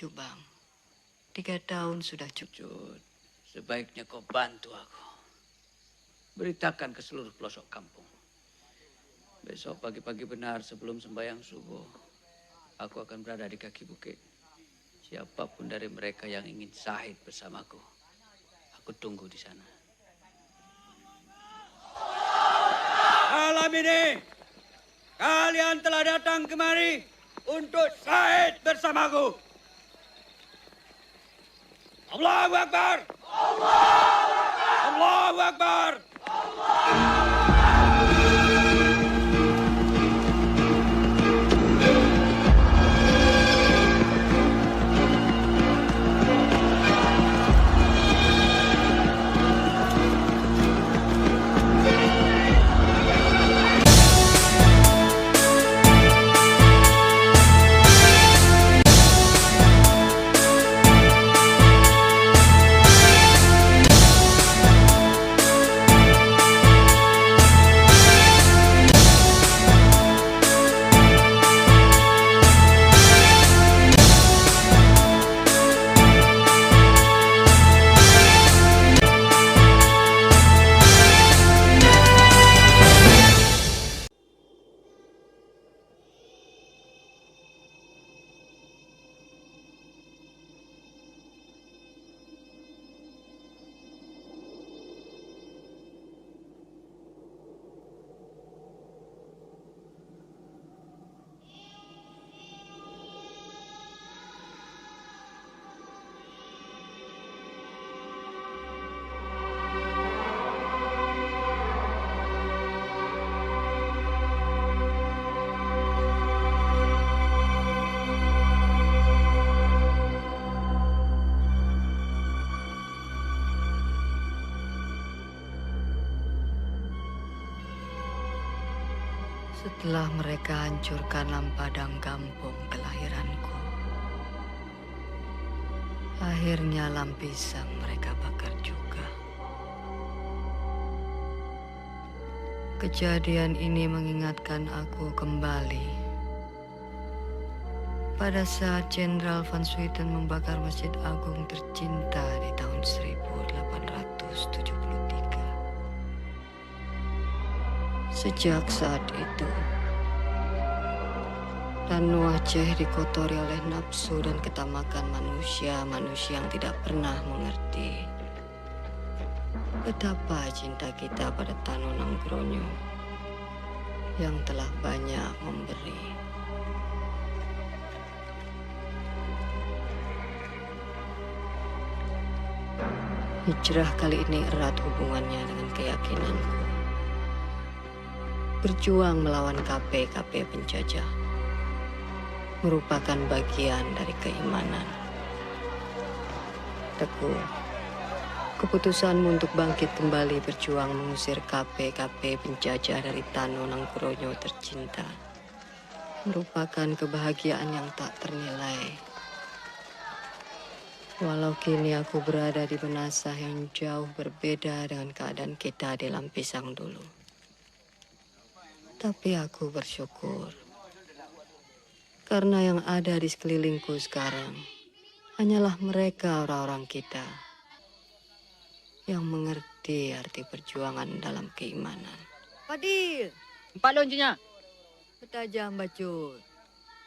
Jubang, 3 tahun sudah cukup. Sebaiknya kau bantu aku. Beritakan ke seluruh pelosok kampung. Besok pagi-pagi benar sebelum sembahyang subuh, aku akan berada di kaki bukit. Siapapun dari mereka yang ingin syahid bersamaku, aku tunggu di sana. Malam ini, kalian telah datang kemari untuk syahid bersamaku. Allahu Akbar! Allahu Akbar! Setelah mereka hancurkan lampadang kampung kelahiranku, akhirnya lampisan mereka bakar juga. Kejadian ini mengingatkan aku kembali pada saat Jenderal Van Swieten membakar Masjid Agung tercinta di tahun 1873. Sejak saat itu, Ranu Aceh dikotori oleh nafsu dan ketamakan manusia yang tidak pernah mengerti betapa cinta kita pada Tano Nanggrono yang telah banyak memberi. Hijrah kali ini erat hubungannya dengan keyakinanku. Berjuang melawan KP-KP penjajah merupakan bagian dari keimanan. Teguh, keputusanmu untuk bangkit kembali berjuang mengusir KP-KP penjajah dari Tano Nanggrono tercinta merupakan kebahagiaan yang tak ternilai. Walau kini aku berada di Benasah yang jauh berbeda dengan keadaan kita di Lampisang dulu. Tapi aku bersyukur. Karena yang ada di sekelilingku sekarang hanyalah mereka orang-orang kita yang mengerti arti perjuangan dalam keimanan. Fadil! 4 loncengnya. Bertajam Bacut.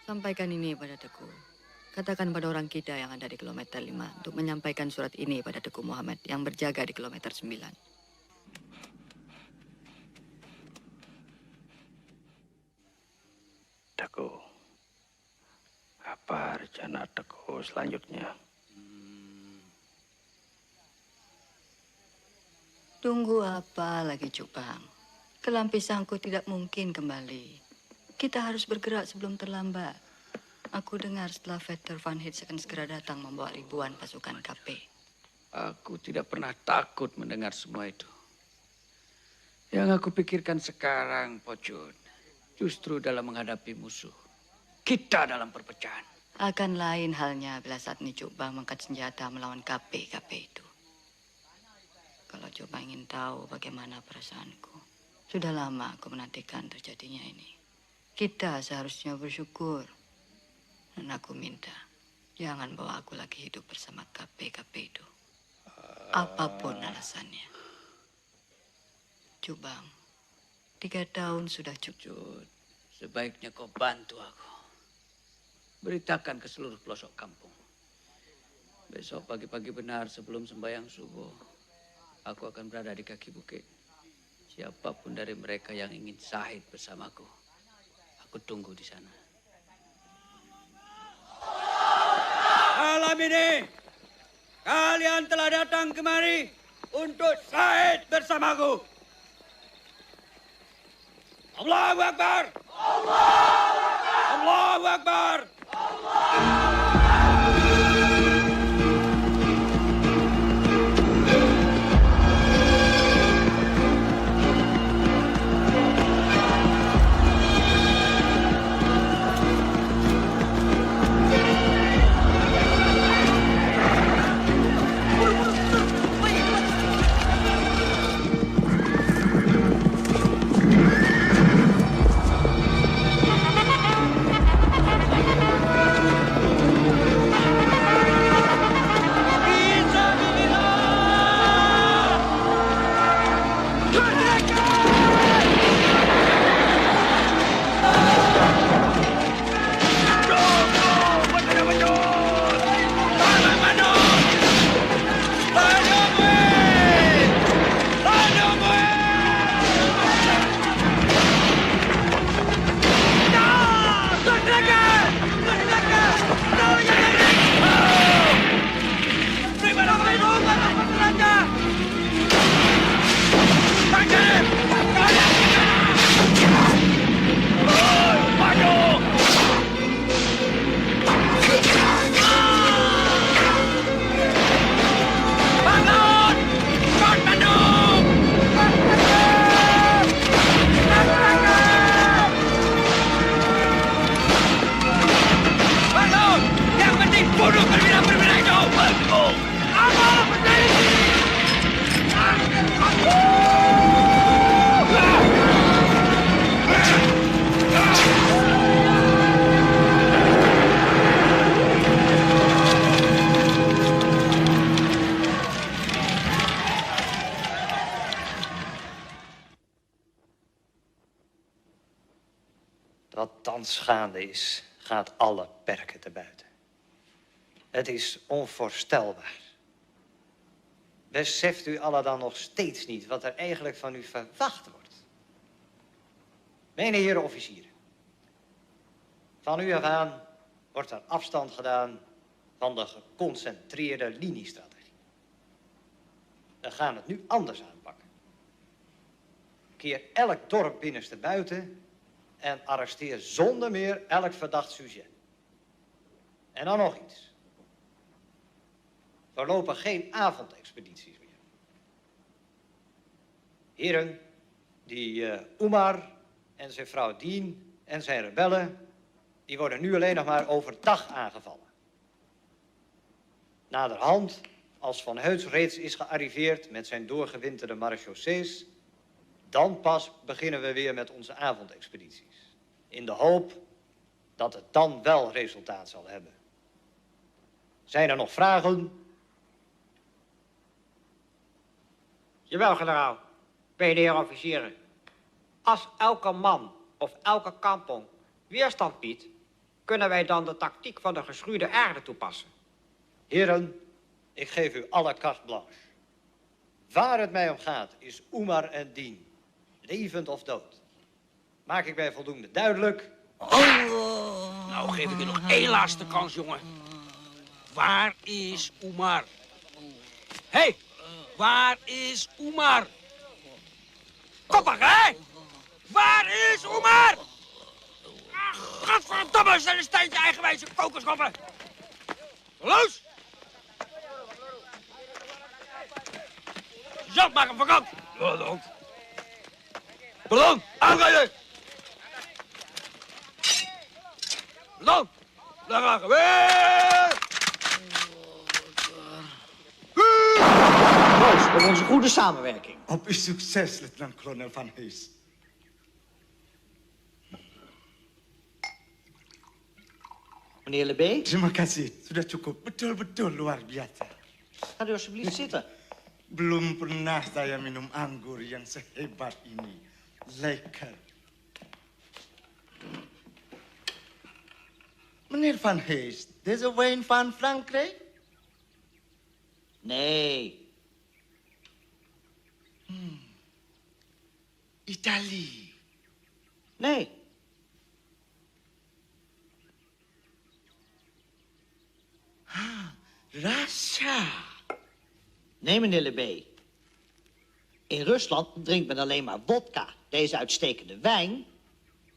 Sampaikan ini pada Teguh. Katakan pada orang kita yang ada di kilometer 5 untuk menyampaikan surat ini pada Teguh Muhammad yang berjaga di kilometer 9. Teguh, apa rencana Teguh selanjutnya? Tunggu apa lagi, Jubang? Ke Lampisangku tidak mungkin kembali. Kita harus bergerak sebelum terlambat. Aku dengar setelah Vetter Van Heet akan segera datang membawa ribuan pasukan KP. Aku tidak pernah takut mendengar semua itu. Yang aku pikirkan sekarang, Pocun, justru dalam menghadapi musuh. Kita dalam perpecahan. Akan lain halnya bila saat ini Jubang mengangkat senjata melawan KP-KP itu. Kalau Jubang ingin tahu bagaimana perasaanku, sudah lama aku menantikan terjadinya ini. Kita seharusnya bersyukur. Dan aku minta, Jangan bawa aku lagi hidup bersama KP itu. Apapun alasannya. Cuk Bang, 3 tahun sudah cukup. Cut, sebaiknya kau bantu aku. Beritakan ke seluruh pelosok kampung. Besok pagi-pagi benar sebelum sembahyang subuh, aku akan berada di kaki bukit. Siapapun dari mereka yang ingin syahid bersamaku, aku tunggu di sana. Malam ini, kalian telah datang kemari untuk syahid bersamaku. Allahu Akbar! Allahu Akbar! Wat thans gaande is, gaat alle perken te buiten. Het is onvoorstelbaar. Beseft u allen dan nog steeds niet wat er eigenlijk van u verwacht wordt? Mijne heren officieren, van u af aan wordt er afstand gedaan van de geconcentreerde liniestrategie. We gaan het nu anders aanpakken. Keer elk dorp binnenste buiten en arresteer zonder meer elk verdacht sujet. En dan nog iets. Voorlopig geen avondexpedities meer. Heren, die Umar en zijn vrouw Dien en zijn rebellen, die worden nu alleen nog maar overdag aangevallen. Naderhand, als Van Heuts reeds is gearriveerd met zijn doorgewinterde marechaussees, dan pas beginnen we weer met onze avondexpedities. In de hoop dat het dan wel resultaat zal hebben. Zijn er nog vragen? Jawel, generaal. Beste heer officieren. Als elke man of elke kampong weerstand biedt, kunnen wij dan de tactiek van de geschuurde aarde toepassen. Heren, ik geef u alle carte blanche. Waar het mij om gaat is Umar en Dien. Levend of dood. Maak ik mij voldoende duidelijk? Nou geef ik je nog één laatste kans, jongen. Waar is Umar? Hé, hey, waar is Umar? Kom maar, hè? Waar is Umar? Godverdomme, zijn een steentje eigenwijze kokoschoppen. Los! Zo, maak hem vakant. Pardon. Pardon, aanrijden! Pardon, daar gaan we weer! Proost op onze goede samenwerking. Op uw succes, luitenant-kolonel Van Hees. Meneer Lebé, Terima kasih, sudah cukup. Betul-betul luar biasa. gaat u alsjeblieft zitten. Belum pernah saya minum anggur yang sehebat ini. Lekker. Meneer Van Hees, deze wijn van Frankrijk? Nee, Italië. nee. Russia. Nee, meneer Lebé. In Rusland drinkt men alleen maar vodka. Deze uitstekende wijn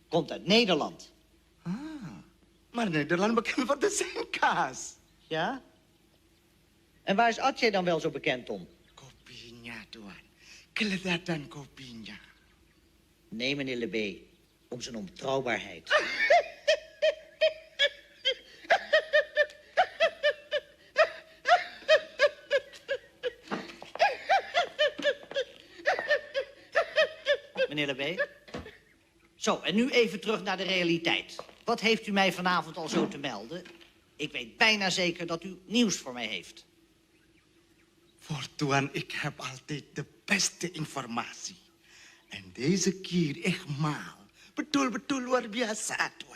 komt uit Nederland. Maar Nederland bekend voor de zinkaas. Ja? En waar is Atje dan wel zo bekend om? Kopinya, Tuan. Kelezatan kopinya. Nee, meneer Lebé. Om zijn onbetrouwbaarheid. Meneer Lebé. Zo, en nu even terug naar de realiteit. Wat heeft u mij vanavond al zo te melden? Ik weet bijna zeker dat u nieuws voor mij heeft. Voor Tuan, ik heb altijd de beste informatie. En deze keer echt maal. Betul-betul luar biasa, Tuan.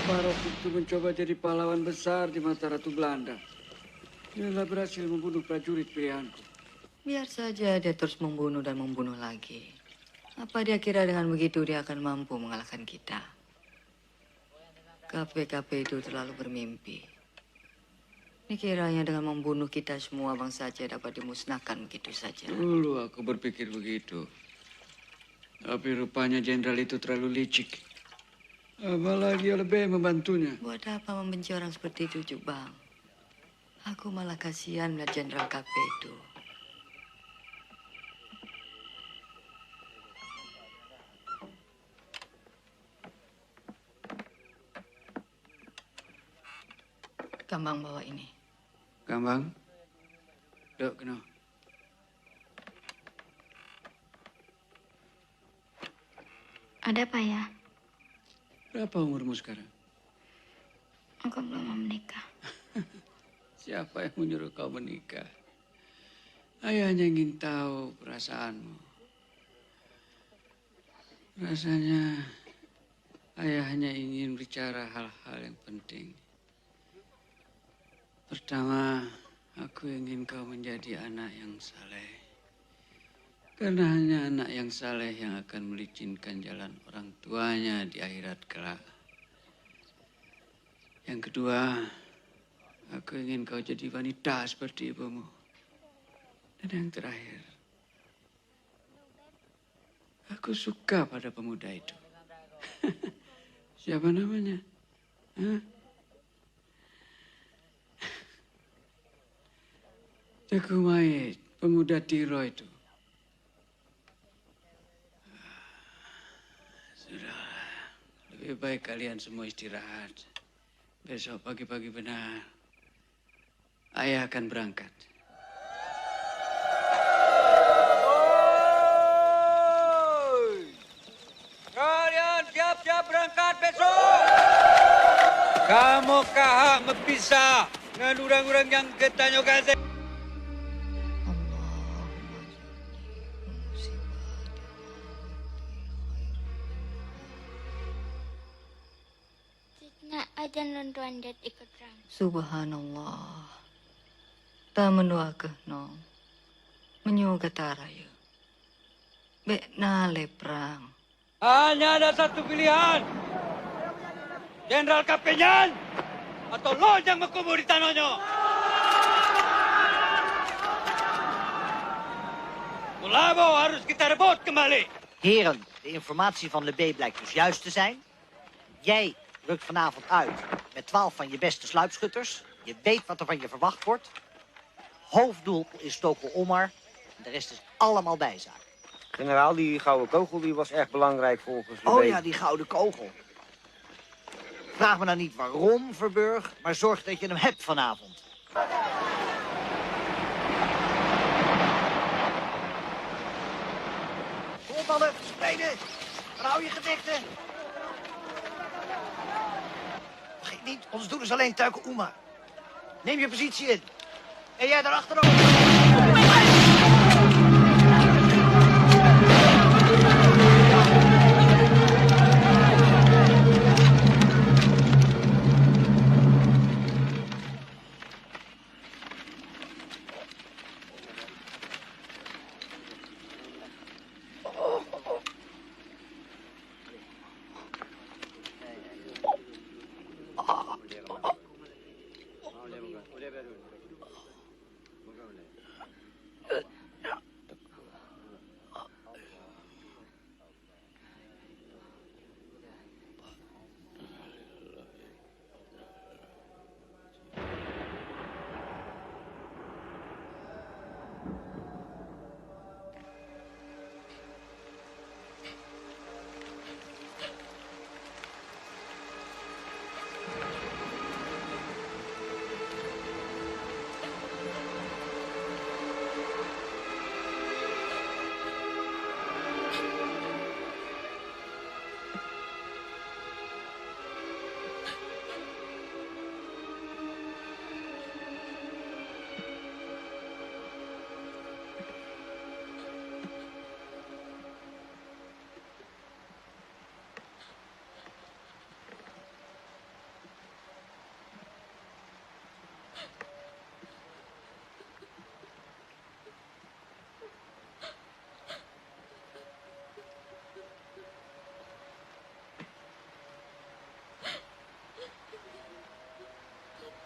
Barok itu mencoba jadi pahlawan besar di mata Ratu Belanda. Dia telah berhasil membunuh prajurit pilihanku. Biar saja dia terus membunuh dan membunuh lagi. Apa dia kira dengan begitu dia akan mampu mengalahkan kita? KP-KP itu terlalu bermimpi. Dikiranya dengan membunuh kita semua bangsa Aceh dapat dimusnahkan begitu saja. Dulu aku berpikir begitu. Tapi rupanya jenderal itu terlalu licik. Apalagi lebih membantunya. Buat apa membenci orang seperti itu, Cuk Bang? Aku malah kasihan melihat jenderal KP itu. Kambang bawa ini. Kambang? Dok, kenapa? Ada apa ya? Berapa umurmu sekarang? Aku belum mau menikah. Siapa yang menyuruh kau menikah? Ayah hanya ingin tahu perasaanmu. Rasanya ayah hanya ingin bicara hal-hal yang penting. Pertama, aku ingin kau menjadi anak yang saleh. Karena hanya anak yang saleh yang akan melicinkan jalan orang tuanya di akhirat kelak. Yang kedua, aku ingin kau jadi wanita seperti ibumu. Dan yang terakhir, aku suka pada pemuda itu. Siapa namanya? Hah? Teguh Maid, pemuda Tiro itu. Sudah, lebih baik kalian semua istirahat. Besok pagi-pagi benar, ayah akan berangkat. Kalian siap-siap berangkat besok. Kamu kahak mempisah dengan orang-orang yang ketanya kasih. Ajan lontuan dat ikut rang. Subhanallah. Tak mendoakan nong. Menyuga taraya. Bek nale perang. Hanya ada satu pilihan. Jenderal Kapenyan atau lonjang berkubur di tanahnya. Kulabo harus kita rebut kembali. Heren, de informatie van Le B blijkt dus juist te zijn. Jij rukt vanavond uit met 12 van je beste sluipschutters. Je weet wat er van je verwacht wordt. Hoofddoel is Toko Omar. En de rest is allemaal bijzaak. Generaal, die gouden kogel die was erg belangrijk volgens de Oh ja, die gouden kogel. Vraag me nou niet waarom, Verburg, maar zorg dat je hem hebt vanavond. Kom op, mannen, spelen. Dan hou je gevechten. Vergeet niet, ons doel is alleen Toko Omar. Neem je positie in. En jij daarachter ook.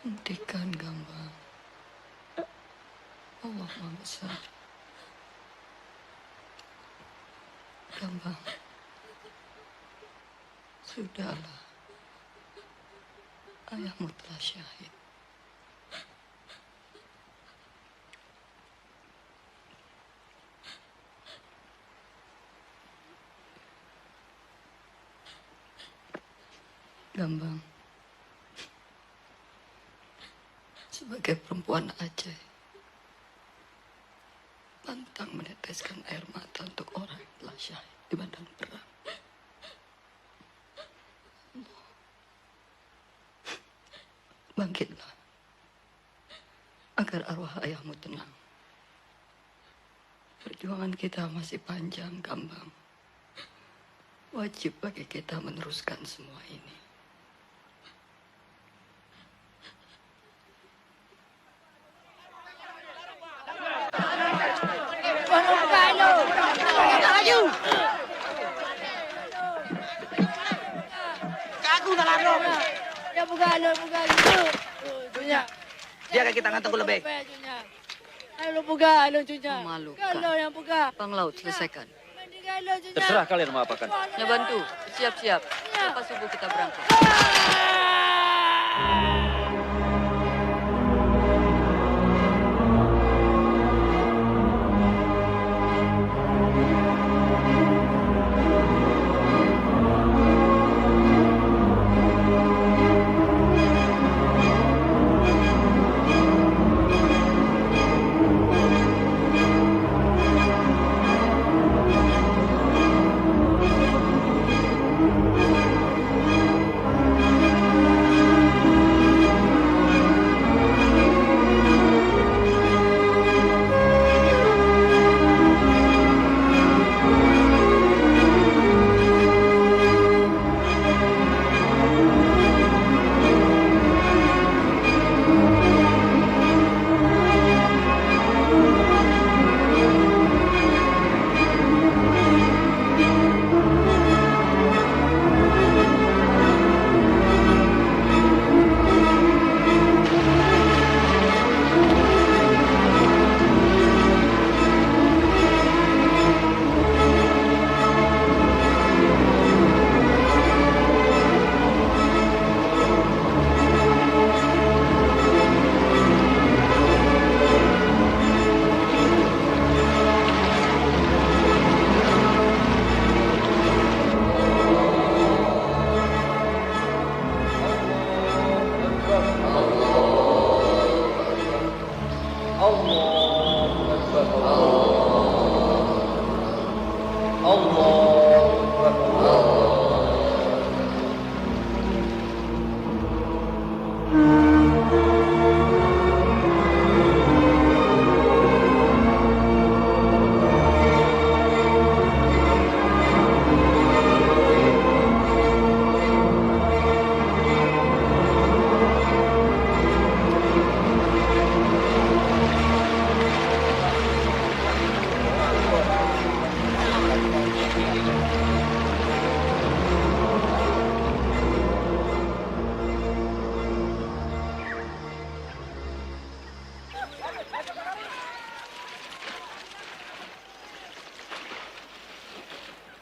Hentikan Gambang. Allah Maha Besar. Gambang. Sudahlah. Ayahmu telah syahid. Gambang. Sebagai perempuan Aceh, pantang meneteskan air mata untuk orang yang telah syahid di medan perang. Bangkitlah, agar arwah ayahmu tenang. Perjuangan kita masih panjang, Gambang. Wajib bagi kita meneruskan semua ini. Biarkan kita ngantar ke lebih. Ayo buka, ayo cuca. Memalukan. Kalau yang buka. Bang Laut, selesaikan. Terserah kalian mau apakan. Ya bantu, siap-siap. Lepas subuh kita berangkat.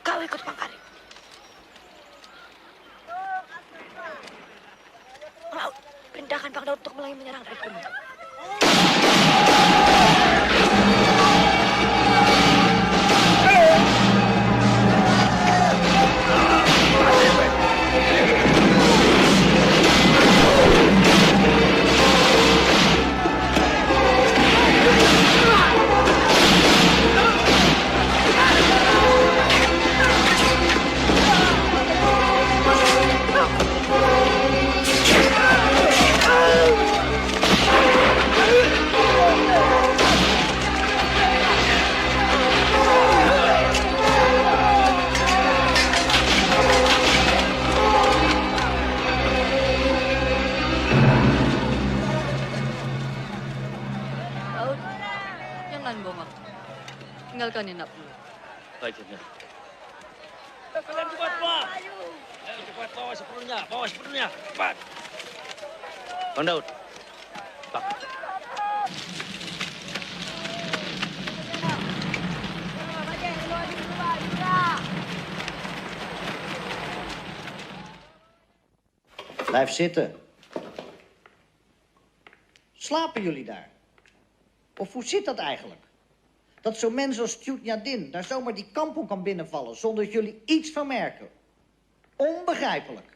Kau ikut Bang Karim. Laut, perintahkan Bang Daud untuk mulai menyerang dari gunung. Laut, jangan bongak. Tinggalkan Enak dulu. Baik, Jenderal. Kalian cepat, Pak. Ayo, cepat bawa sepenuhnya, cepat. Bang Daud. Pak. Blijf zitten. Slapen jullie daar? Of hoe zit dat eigenlijk? Dat zo'n mens als Tjoetjadin daar zomaar die kampong kan binnenvallen zonder dat jullie iets van merken. Onbegrijpelijk.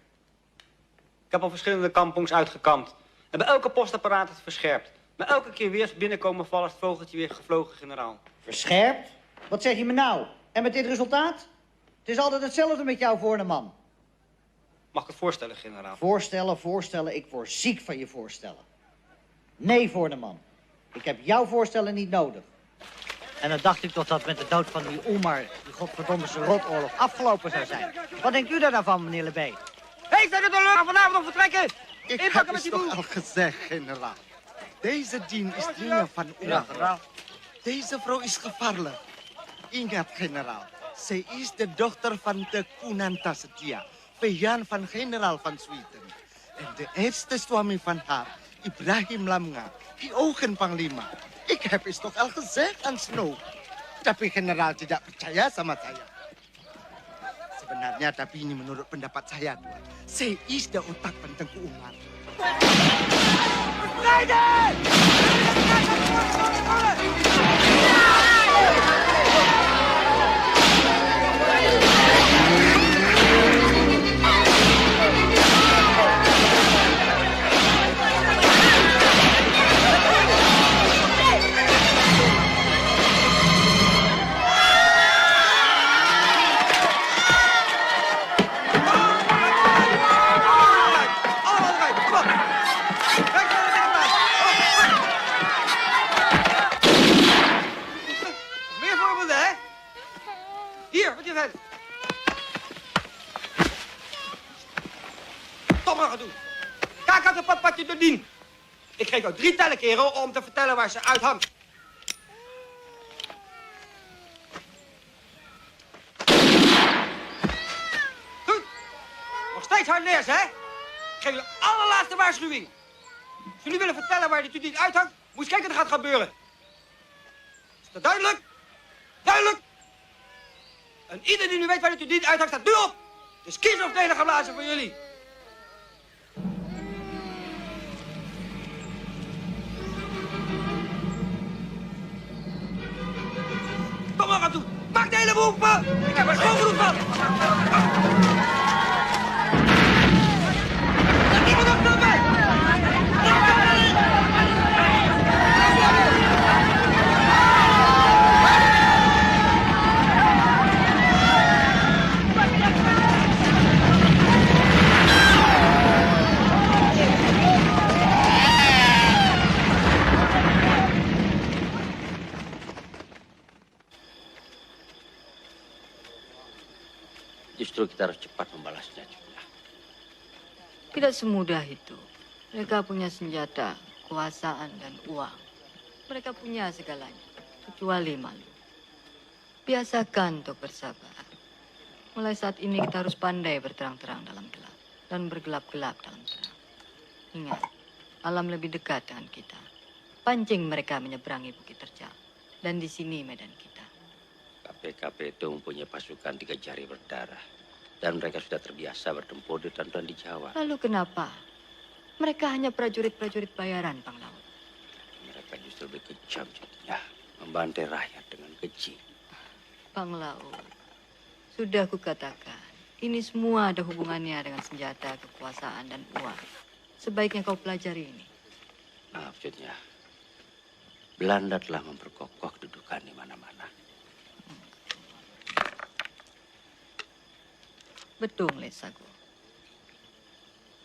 Ik heb al verschillende kampongs uitgekampt. En bij elke postapparaat het verscherpt. Maar elke keer weer als binnenkomen vallen is het vogeltje weer gevlogen, generaal. Verscherpt? Wat zeg je me nou? En met dit resultaat? Het is altijd hetzelfde met jou, Voorneman. Mag ik het voorstellen, generaal? Voorstellen, ik word ziek van je voorstellen. Nee, Voorneman. Ik heb jouw voorstellen niet nodig. En dan dacht ik toch dat met de dood van die Omar, die godverdomme rotoorlog, afgelopen zou zijn. Wat denkt u daar dan van, meneer Lebé? Hé, zijn er de lucht vanavond nog vertrekken? Ik Inpakken heb met die het toch boel. al gezegd, generaal. Deze dien is dingen van Omar. Deze vrouw is gevaarlijk. Ingat, generaal. Zij is de dochter van de Kunanta Setia, vijand van generaal van Zweden. En de eerste suami van haar, Ibrahim Lamga, die ook een panglima. Ik heb het toch al gezegd aan Snow. Tapi generaal tidak percaya sama saya. Sebenarnya, tapi ini menurut pendapat saya, Tuan. Saya is de otak van Tengku Umar. Meer voorbeelden, hè? Hier, wat je vindt. Toch maar gaan doen. Kijk uit het padje door dien. Ik geef jou 3 tellen, kerel, om te vertellen waar ze uithangt. Goed. Nog steeds hard neers, hè? Ik geef je de allerlaatste waarschuwing. Als jullie willen vertellen waar die tudien uithangt, moet je kijken wat er gaat gebeuren. Is dat duidelijk? Duidelijk? En ieder die nu weet waar de tudien uithangt, staat nu op. Het is kiezen of delen geblazen voor jullie. Kom maar, gaan doen. Maak de hele boel open. Ik heb er schoon genoeg van. Laat niemand op naar mij. Justru kita harus cepat membalasnya, Cutnya. Tidak semudah itu. Mereka punya senjata, kekuasaan, dan uang. Mereka punya segalanya, kecuali malu. Biasakan untuk bersabar. Mulai saat ini kita harus pandai berterang-terang dalam gelap dan bergelap-gelap dalam terang. Ingat, alam lebih dekat dengan kita. Pancing mereka menyeberangi Bukit Terjal. Dan di sini medan kita. KP-KP itu mempunyai pasukan 3 jari berdarah. Dan mereka sudah terbiasa bertempur di tanduan di Jawa. Lalu kenapa? Mereka hanya prajurit-prajurit bayaran, Pang Laut. Mereka justru lebih kejam, Cutnya. Membantai rakyat dengan keji. Pang Laut, sudah kukatakan, ini semua ada hubungannya dengan senjata, kekuasaan, dan uang. Sebaiknya kau pelajari ini. Maaf, Cutnya. Belanda telah memperkokoh kedudukan di mana-mana. Betul, Lesago.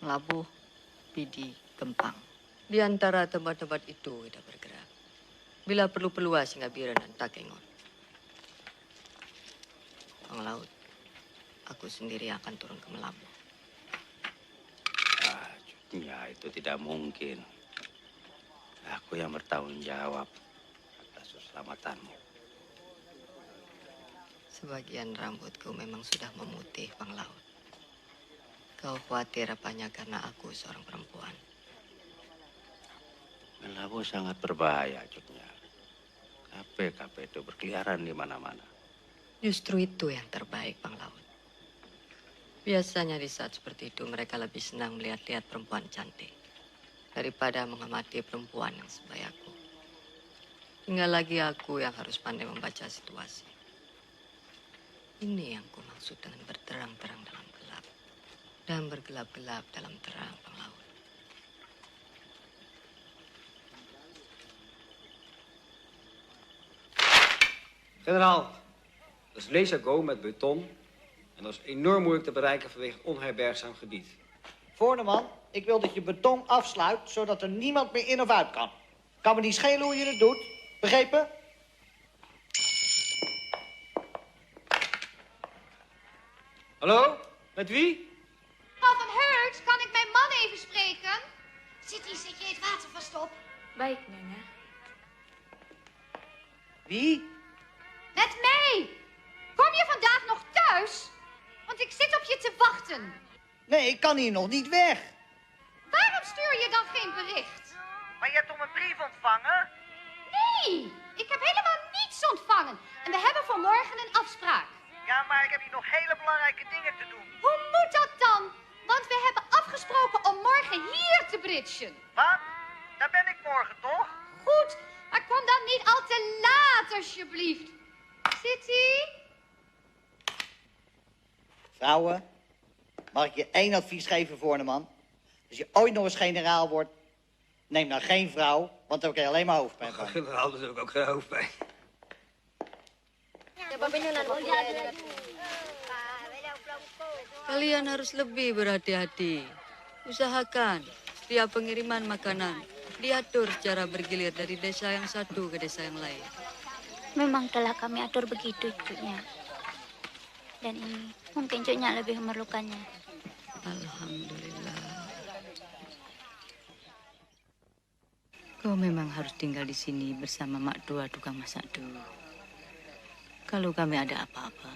Labuh, Pidi, Kempang. Di antara tempat-tempat itu kita bergerak. Bila perlu Singabiran dan Takengon. Pang Laut, aku sendiri akan turun ke Melabuh. Cutnya, itu tidak mungkin. Aku yang bertanggung jawab atas keselamatanmu. Sebagian rambutku memang sudah memutih, Pang Laut. Kau khawatir apanya karena aku seorang perempuan? Melabuh sangat berbahaya, Cutnya. KP-KP itu berkeliaran di mana-mana. Justru itu yang terbaik, Pang Laut. Biasanya di saat seperti itu mereka lebih senang melihat-lihat perempuan cantik daripada mengamati perempuan yang sebayaku. Tinggal lagi aku yang harus pandai membaca situasi. Ini yang ku maksud dengan berterang-terang dalam gelap dan bergelap-gelap dalam terang, Pang Laut. Generaal, dat is Lesago met beton en dat is enorm moeilijk te bereiken vanwege het onherbergzaam gebied. Voorneman, ik wil dat je beton afsluit, zodat er niemand meer in of uit kan. Kan me niet schelen hoe je het doet. Begrepen? Hallo? Met wie? Mevrouw van Heurt, kan ik mijn man even spreken? Zet je het water vast op? Baik, Nyonya. Wie? Met mij! Kom je vandaag nog thuis? Want ik zit op je te wachten. Nee, ik kan hier nog niet weg. Waarom stuur je dan geen bericht? Maar je hebt toch een brief ontvangen? Nee, ik heb helemaal niets ontvangen. En we hebben voor morgen een afspraak. Ja, maar ik heb hier nog hele belangrijke dingen te doen. Hoe moet dat dan? Want we hebben afgesproken om morgen hier te bridgen. Wat? Daar ben ik morgen, toch? Goed, maar kom dan niet al te laat, alsjeblieft. City? Vrouwen, mag ik je één advies geven, Voorneman? Als je ooit nog eens generaal wordt, neem dan geen vrouw, want dan krijg je alleen maar hoofdpijn van. Generaal, daar heb ik ook geen hoofdpijn. Kalian harus lebih berhati-hati. Usahakan setiap pengiriman makanan diatur secara bergilir dari desa yang satu ke desa yang lain. Memang telah kami atur begitu, Cuknya. Dan ini mungkin Cuknya lebih memerlukannya. Alhamdulillah. Kau memang harus tinggal di sini bersama Mak Dua tukang masak dulu. Kalau kami ada apa-apa,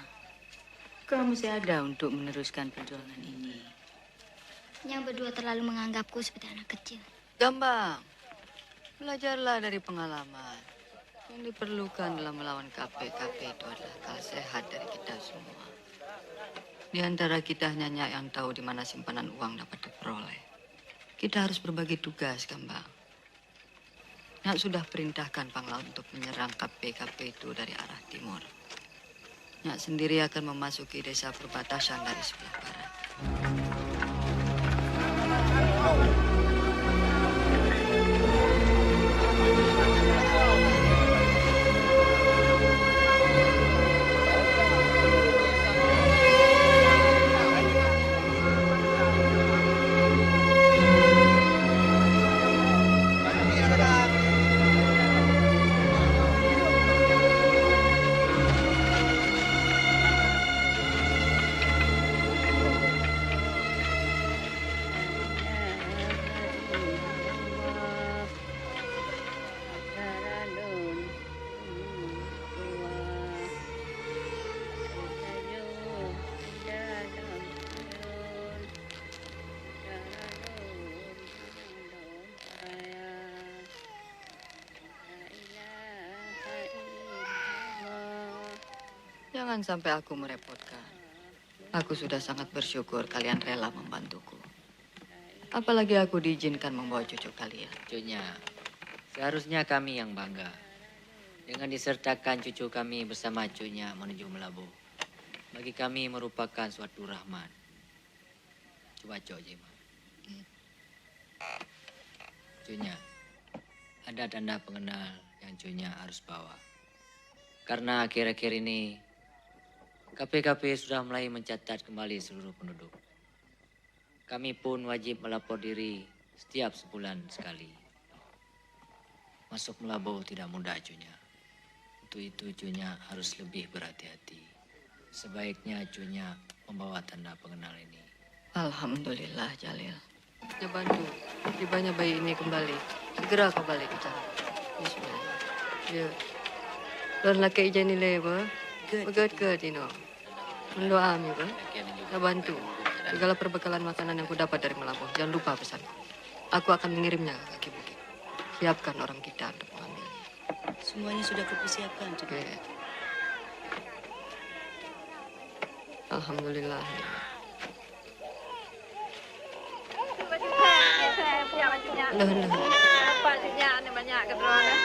kau masih ada untuk meneruskan perjuangan ini. Yang berdua terlalu menganggapku seperti anak kecil. Gambang, belajarlah dari pengalaman. Yang diperlukan dalam melawan KP-KP itu adalah akal sehat dari kita semua. Di antara kita hanya Nyak yang tahu di mana simpanan uang dapat diperoleh. Kita harus berbagi tugas, Gambang. Nyak sudah perintahkan Pang Laut untuk menyerang KP-KP itu dari arah timur. Nyak sendiri akan memasuki desa perbatasan dari sebelah barat. Jangan sampai aku merepotkan. Aku sudah sangat bersyukur kalian rela membantuku. Apalagi aku diizinkan membawa cucu kalian. Cucunya, seharusnya kami yang bangga dengan disertakan cucu kami bersama cucunya menuju Melabuh. Bagi kami merupakan suatu rahmat. Coba Cok Jema. Cucunya, ada tanda pengenal yang cucunya harus bawa. Karena akhir-akhir ini KPKP sudah mulai mencatat kembali seluruh penduduk. Kami pun wajib melapor diri setiap sebulan sekali. Masuk Melabuh tidak mudah cucunya. Untuk itu cucunya harus lebih berhati-hati. Sebaiknya cucunya membawa tanda pengenal ini. Alhamdulillah Jalil. Ya bantu, tibanya bayi ini kembali. Segera kau balik ke sana. Bismillah. Ya. Lon laki ijai nilai apa? Begat ke Tino? Mendoa ami apa? Ya bantu. Segala perbekalan makanan yang ku dapat dari Melabuh. Jangan lupa pesan. Aku akan mengirimnya ke kaki bukit. Siapkan orang kita untuk mengambilnya. Semuanya sudah kupersiapkan, Cik. Oke. Alhamdulillah. Loh. Banyak banyak keterangan.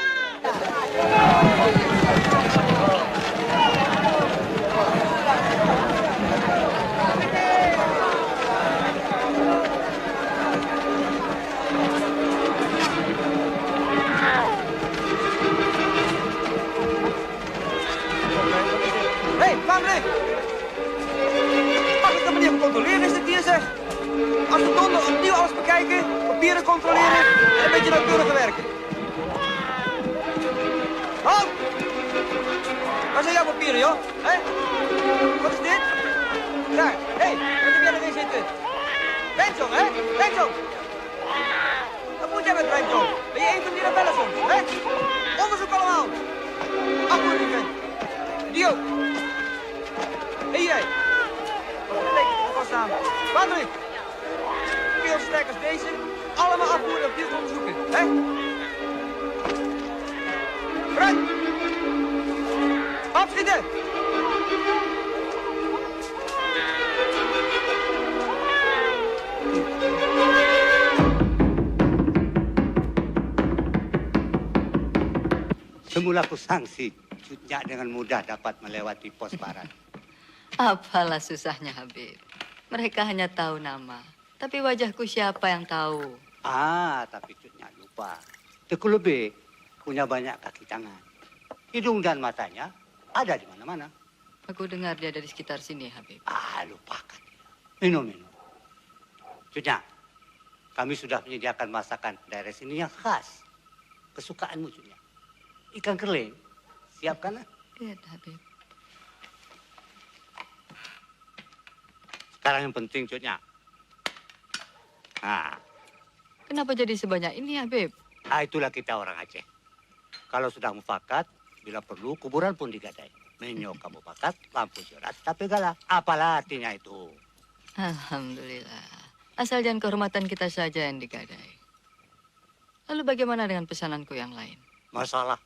Hé, Famre! Mag ik de meneer controleren? Is dit hier, zeg? Als we donder opnieuw alles bekijken, papieren controleren en een beetje nauwkeuriger werken. Halt! Waar zijn jouw papieren, joh? Hé? Wat is dit? Daar, hé, wat heb jij erin zitten? Benson, hè? Benson! Wat moet jij met Benson? Ben je een van die rebellen soms, hè? Onderzoek allemaal! Afvoering, Dio! Hé, jij! Wat een beetje vast aan. Patrick! Veel sterk als deze, allemaal afvoeren op dit onderzoeken, hè? Vooruit! Afschieten! Semula kusangsi, Cutnya dengan mudah dapat melewati pos barat. Apalah susahnya Habib. Mereka hanya tahu nama. Tapi wajahku siapa yang tahu? Tapi Cutnya lupa. Teku lebih punya banyak kaki tangan. Hidung dan matanya ada di mana-mana. Aku dengar dia dari sekitar sini, Habib. Lupakan. Minum. Cutnya, kami sudah menyediakan masakan daerah sini yang khas. Kesukaanmu, Cutnya. Ikan keling. Siapkan, lah. Iya, Habib. Sekarang yang penting, Cutnya. Kenapa jadi sebanyak ini, Habib? Itulah kita orang Aceh. Kalau sudah mufakat, bila perlu kuburan pun digadai. Menyok kamu mufakat, lampu jurat, tapi galah. Apalah artinya itu? Alhamdulillah. Asal jangan kehormatan kita saja yang digadai. Lalu bagaimana dengan pesananku yang lain? Masalah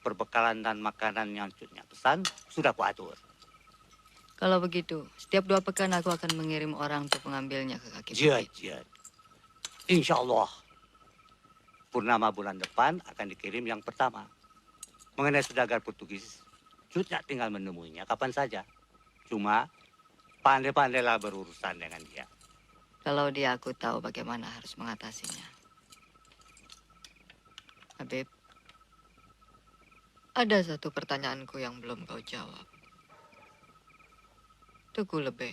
perbekalan dan makanan yang Cutnya pesan, sudah kuatur. Kalau begitu, setiap 2 pekan aku akan mengirim orang untuk mengambilnya ke kaki bukit. Jad. Insya Allah. Purnama bulan depan akan dikirim yang pertama. Mengenai saudagar Portugis, Cutnya tinggal menemuinya kapan saja. Cuma, pandai-pandailah berurusan dengan dia. Kalau dia aku tahu bagaimana harus mengatasinya. Habib, ada satu pertanyaanku yang belum kau jawab. Teguh lebih.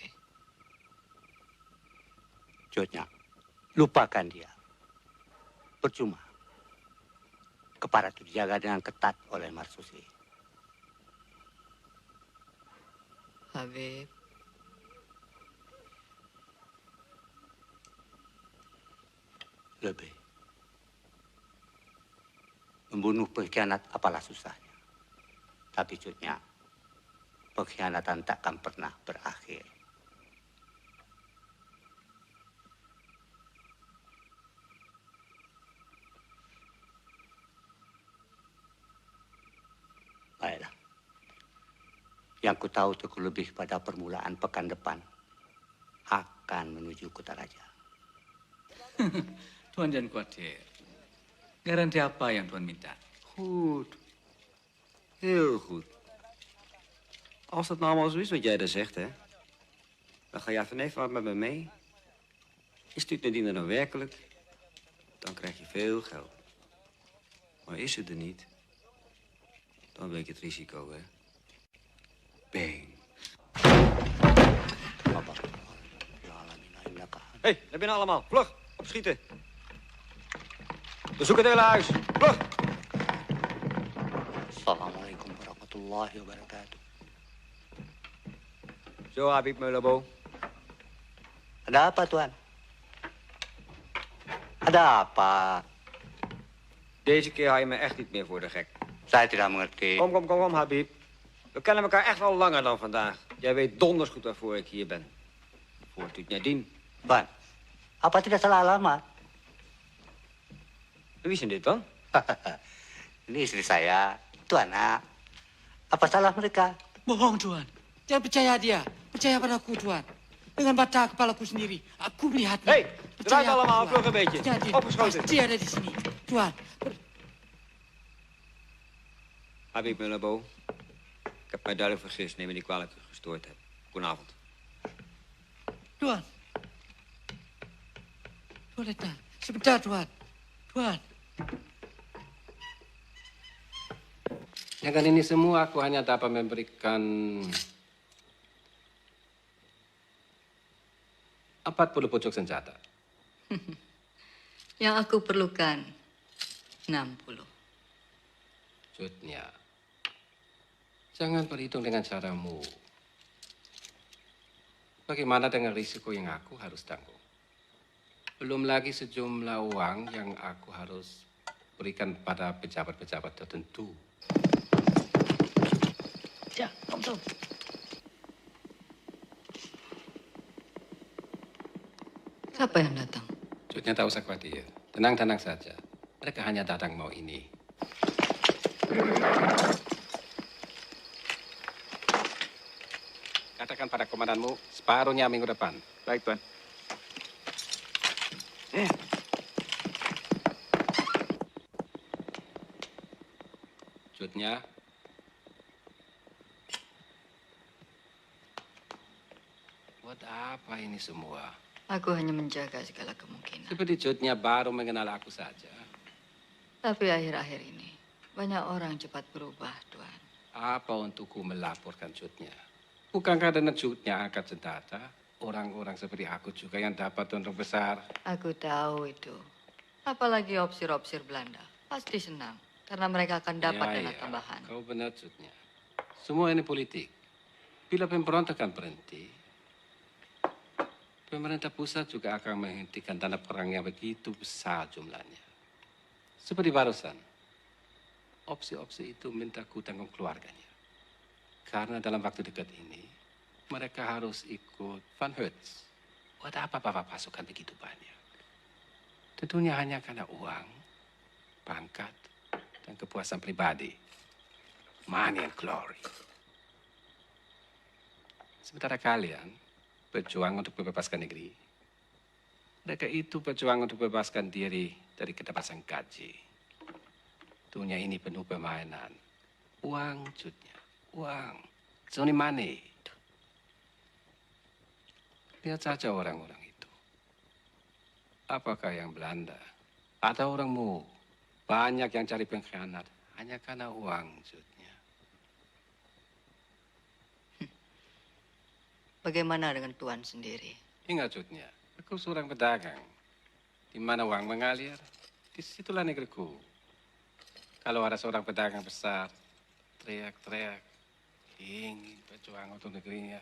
Cutnya, lupakan dia. Percuma. Kepala itu dijaga dengan ketat oleh Marsusi. Habib. Lebih. Membunuh pengkhianat apalah susahnya. Tapi Cutnya, pengkhianatan takkan pernah berakhir. Baiklah. Yang ku tahu itu lebih pada permulaan pekan depan akan menuju Kutaraja. Tuan jangan khawatir. Garanti apa yang Tuan minta? Goed. Heel goed. Als dat nou allemaal zo is wat jij daar zegt, hè, dan ga jij vanavond wat met me mee. Je stuurt Nadine nou werkelijk, dan krijg je veel geld. Maar is het er niet, dan weet je het risico, hè. Bang. Hé, daar binnen allemaal. Vlug, opschieten. We zoeken het hele huis. Vlug. Assalamualaikum warahmatullahi wabarakatuh. Zo, Habib Meulabo. Ada apa, Tuan? Ada apa? Deze keer hou je me echt niet meer voor de gek. Saya tidak mengerti. Kom, Habib. We kennen elkaar echt wel langer dan vandaag. Jij weet donders goed waarvoor ik hier ben. Voor Tut Nadine. Tuan, apa tidak salah alamat? Wie zijn dit dan? Ini istri saya, Tuan. Apa salah mereka? Bohong, Tuan. Jangan percaya dia. Percaya padaku, Tuan. Dengan mata kepalaku sendiri, aku melihatnya. Hé, draai allemaal, vlug een beetje. Jadi, Opgeschoten. pasti ada di sini, Tuan. Habib Meulabo. Ik heb mij duidelijk vergist. Neem me niet kwalijk dat ik gestoord heb. Goedenavond. Tuan. Tuan datang. Sebentar, Tuan. Tuan. Dengan ini semua aku hanya dapat memberikan 40 pucuk senjata. Yang aku perlukan 60. Cutnya, jangan berhitung dengan caramu. Bagaimana dengan risiko yang aku harus tanggung? Belum lagi sejumlah uang yang aku harus berikan pada pejabat-pejabat tertentu. Ya, Om. Siapa yang datang? Cutnya tak usah khawatir. Tenang-tenang saja. Mereka hanya datang mau ini. Katakan pada komandanmu, separuhnya minggu depan. Baik, Tuan. Cutnya. Buat apa ini semua? Aku hanya menjaga segala kemungkinan. Seperti Cutnya baru mengenal aku saja. Tapi akhir-akhir ini, banyak orang cepat berubah, Tuan. Apa untukku melaporkan Cutnya? Bukankah dengan Cutnya angkat senjata, orang-orang seperti aku juga yang dapat untung besar? Aku tahu itu. Apalagi opsir-opsir Belanda. Pasti senang. Karena mereka akan dapat dana tambahan. Kau benar, Cutnya. Semua ini politik. Bila pemberontakan berhenti, pemerintah pusat juga akan menghentikan dana perang yang begitu besar jumlahnya. Seperti barusan, opsi-opsi itu minta ku tanggung keluarganya. Karena dalam waktu dekat ini, mereka harus ikut Van Hertz. Buat apa bapak pasukan begitu banyak? Tentunya hanya karena uang, pangkat, dan kepuasan pribadi. Money and glory. Sementara kalian berjuang untuk membebaskan negeri. Mereka itu berjuang untuk membebaskan diri dari ketebasan gaji. Dunia ini penuh permainan. Uang, Cutnya. Uang. It's only money. Lihat saja orang-orang itu. Apakah yang Belanda? Atau orangmu? Banyak yang cari pengkhianat. Hanya karena uang, Cutnya. Bagaimana dengan Tuan sendiri? Ingat, Cutnya. Aku seorang pedagang. Di mana uang mengalir, disitulah negeriku. Kalau ada seorang pedagang besar, teriak-teriak, ingin berjuang untuk negerinya.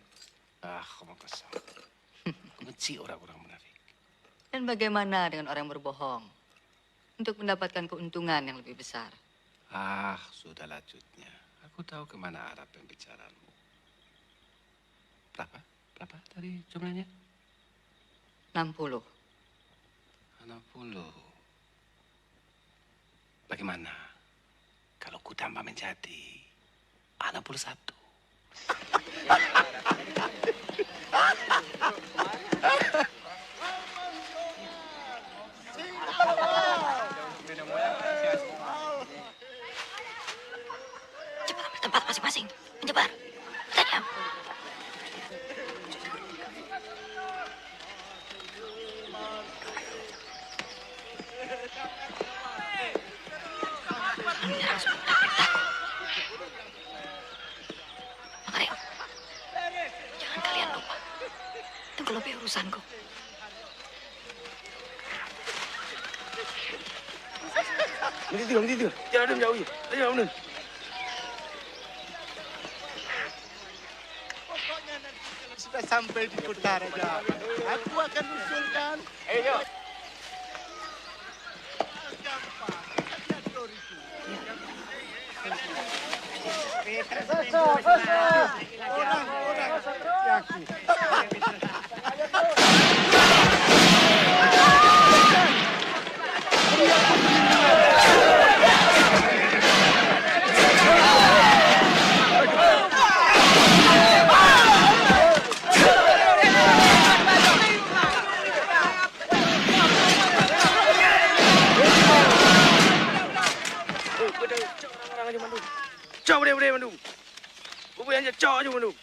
Ngomong kosong. Aku benci orang-orang munafik. Dan bagaimana dengan orang yang berbohong? Untuk mendapatkan keuntungan yang lebih besar. Sudahlah, Cutnya. Aku tahu kemana arah pembicaraanmu. Berapa? Berapa tadi jumlahnya? 60. 60. Bagaimana kalau ku tambah menjadi 61? Cepat ambil tempat masing-masing. Menyebar. Tajam. Menyerang sebelum terperintah. Makarim, jangan kalian lupa. Tunggu lebih urusanku. Nanti. Jangan jauh ya. Jangan jauh. Pokoknya nanti kalau sudah sampai di kota Raja, aku akan usulkan. Ayo. Orang-orang seperti aku. Coba dia Bandung. Bubu yang cok aja Bandung.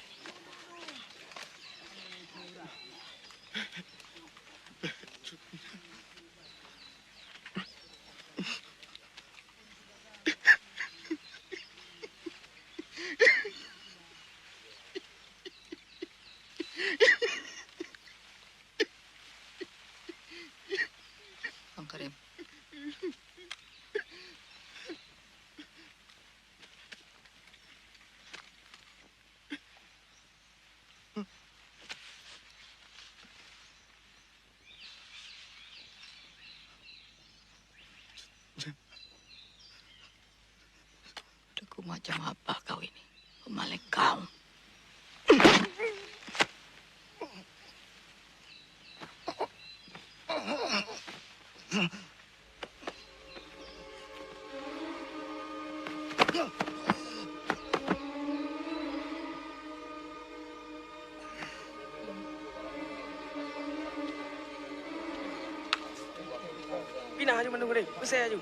Bang Karim. Deku macam apa kau ini? Pemaling kau. Pindah aja Bandung deh. Besar aja.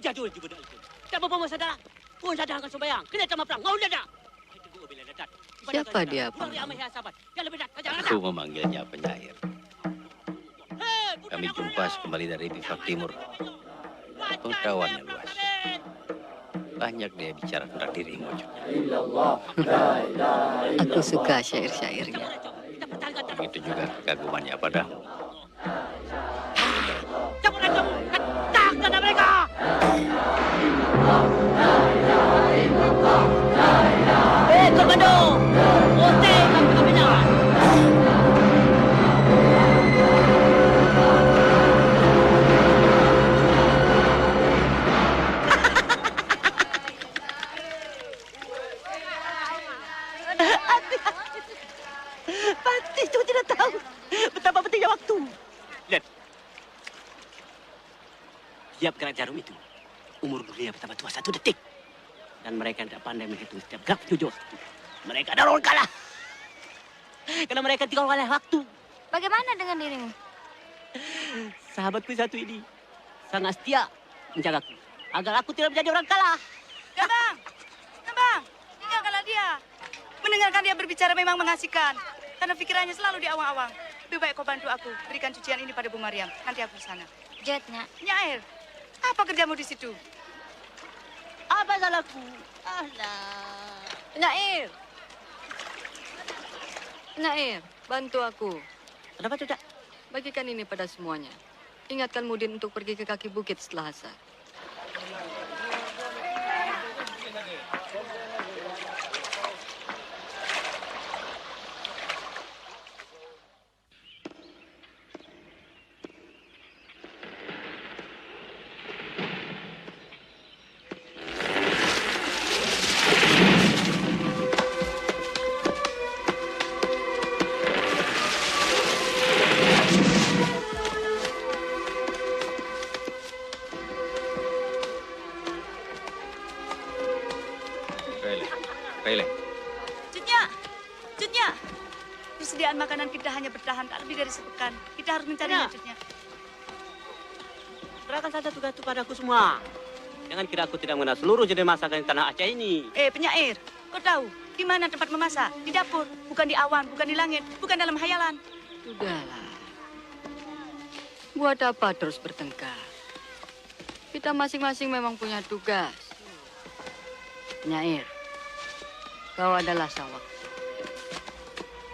Jadul juga dah itu. Tak apa-apa saudara. Pun sadar akan sembahyang. Kena sama perang. Mau dadak. Siapa dia, Bang? Aku memanggilnya penyair. Kami jumpa kembali dari pihak timur. Pengetahuannya luas. Banyak dia bicara tentang dirimu juga. Aku suka syair-syairnya. Begitu juga kekagumannya padamu. Kepada mereka. Komando, Ote Kapitan. Pasti itu tidak tahu betapa pentingnya waktu. Lihat. Tiap gerak jarum itu, umur dunia bertambah tua 1 detik. Dan mereka tidak pandai menghitung setiap gerak tujuh waktu. Mereka adalah orang kalah. Karena mereka tinggal oleh waktu. Bagaimana dengan dirimu? Sahabatku satu ini sangat setia menjagaku. Agar aku tidak menjadi orang kalah. Bang, tinggalkanlah dia. Mendengarkan dia berbicara memang mengasihkan. Karena pikirannya selalu di awang-awang. Lebih baik kau bantu aku. Berikan cucian ini pada Bu Mariam. Nanti aku ke sana. Jet, Nak. Nyair, apa kerjamu di situ? Apa salahku? Alah. Nyair. Nyair, bantu aku. Kenapa tidak? Bagikan ini pada semuanya. Ingatkan Mudin untuk pergi ke kaki bukit setelah asar. Baileng. Cutnya. Persediaan makanan kita hanya bertahan tak lebih dari sepekan. Kita harus mencarinya, Cutnya. Serahkan saja tugas itu padaku semua. Jangan kira aku tidak mengenal seluruh jenis masakan di tanah Aceh ini. Penyair, kau tahu di mana tempat memasak? Di dapur, bukan di awan, bukan di langit, bukan dalam hayalan. Sudahlah. Buat apa terus bertengkar? Kita masing-masing memang punya tugas. Penyair, kau adalah sang waktu.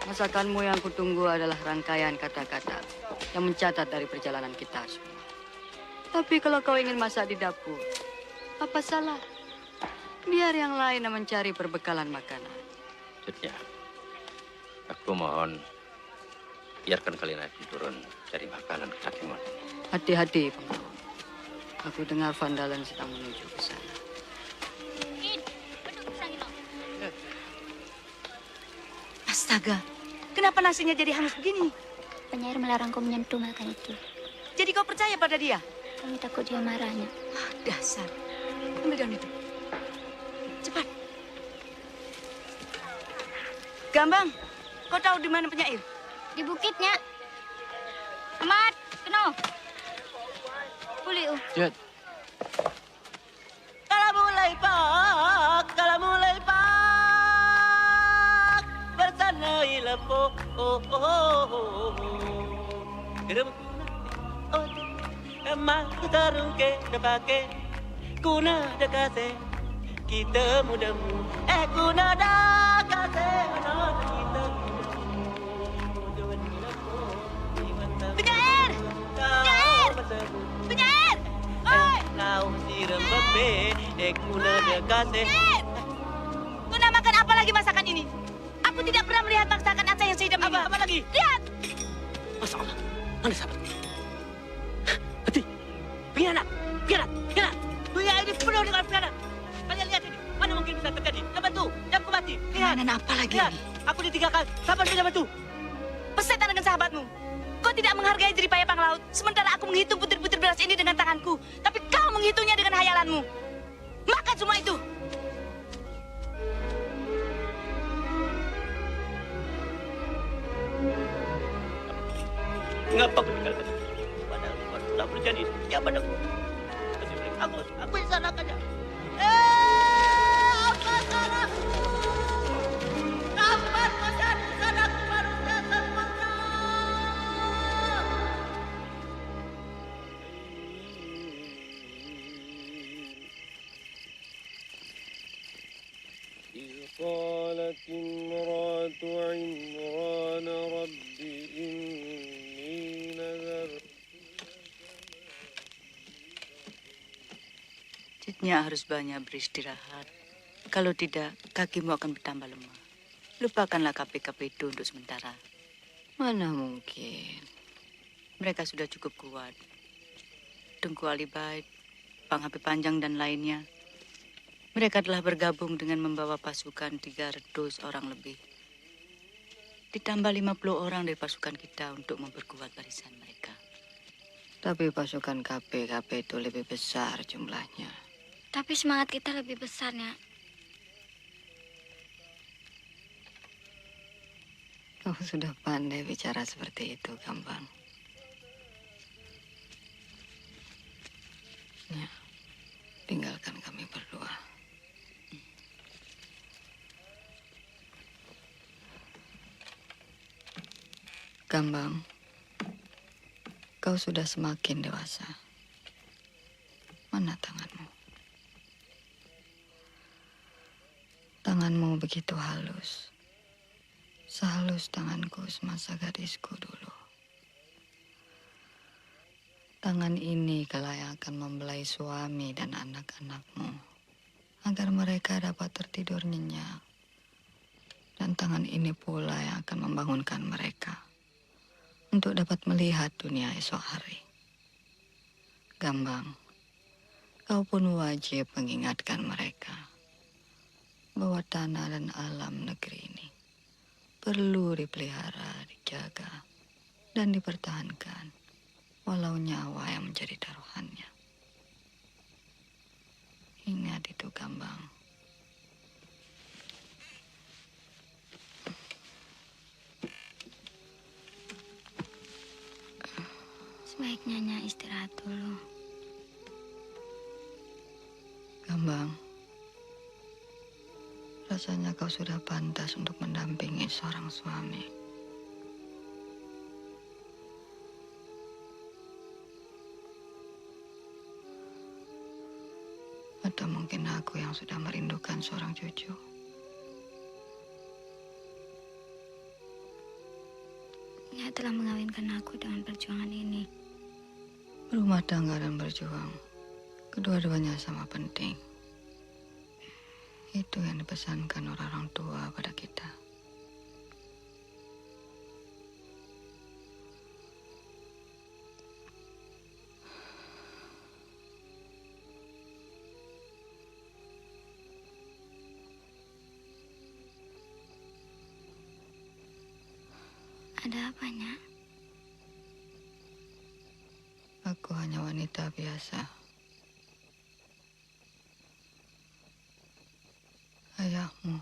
Masakanmu yang kutunggu adalah rangkaian kata-kata yang mencatat dari perjalanan kita semua. Tapi kalau kau ingin masak di dapur, apa salah? Biar yang lain yang mencari perbekalan makanan. Cutnya, aku mohon biarkan kalian naik turun cari makanan ke kaki Mon. Hati-hati, pengawal. Aku dengar Van Dalen sedang menuju ke sana. Astaga, kenapa nasinya jadi hangus begini? Penyair melarangku menyentuh makan itu. Jadi kau percaya pada dia? Kami takut dia marahnya. Dasar. Ambil daun itu. Cepat. Gambang, kau tahu di mana penyair? Di bukitnya. Amat, keno. Puli. Jut. Kalau mulai pak, bersanai lepok. Emak tarung ke dapake, kuna dekase, kita mudamu. Kuna dekase, kita. Penyair! Oi! Kau siram bebe, kuna dekase. Kau namakan apa lagi masakan ini? Aku tidak pernah melihat masakan Aceh yang seidam ini. Apa lagi? Lihat! Masya Allah, mana sahabatku? Hati, pianat. Dunia ini penuh dengan pianat. Kalian lihat ini, mana mungkin bisa terjadi? Jangan bantu, jangan ku mati. Lihat. Pianan apa lagi Lihat, ini? aku ditinggalkan, sahabat tidak bantu. Persetan dengan sahabatmu. Kau tidak menghargai jeripaya panglaut, sementara aku menghitung butir-butir beras ini dengan tanganku. Tapi kau menghitungnya dengan hayalanmu. Makan semua itu. Mengapa aku tinggalkan? Padahal Umar telah berjanji setia padaku. Aku yang salahkannya. Apa salahku? Kapan menjadi salahku manusia sempurna? قالت امرأة عمران رب إني نذرت. Cutnya harus banyak beristirahat. Kalau tidak, kakimu akan bertambah lemah. Lupakanlah KP-KP itu untuk sementara. Mana mungkin. Mereka sudah cukup kuat. Tengku Ali Baid, Pang HP Panjang dan lainnya. Mereka telah bergabung dengan membawa pasukan 300 orang lebih. Ditambah 50 orang dari pasukan kita untuk memperkuat barisan mereka. Tapi pasukan KP itu lebih besar jumlahnya. Tapi semangat kita lebih besar, Nyak. Kau sudah pandai bicara seperti itu, Gambang. Ya, tinggalkan kami berdua. Gambang, kau sudah semakin dewasa. Mana tanganmu? Tanganmu begitu halus. Sehalus tanganku semasa gadisku dulu. Tangan ini kala yang akan membelai suami dan anak-anakmu agar mereka dapat tertidur nyenyak. Dan tangan ini pula yang akan membangunkan mereka untuk dapat melihat dunia esok hari. Gambang, kau pun wajib mengingatkan mereka bahwa tanah dan alam negeri ini perlu dipelihara, dijaga, dan dipertahankan, walau nyawa yang menjadi taruhannya. Ingat itu, Gambang. Sebaiknya Nya istirahat dulu. Gambang, rasanya kau sudah pantas untuk mendampingi seorang suami. Atau mungkin aku yang sudah merindukan seorang cucu. Nya telah mengawinkan aku dengan perjuangan ini. Rumah tangga dan berjuang, kedua-duanya sama penting. Itu yang dipesankan orang tua pada kita. Ada apa, Nya? Aku hanya wanita biasa. Ayahmu.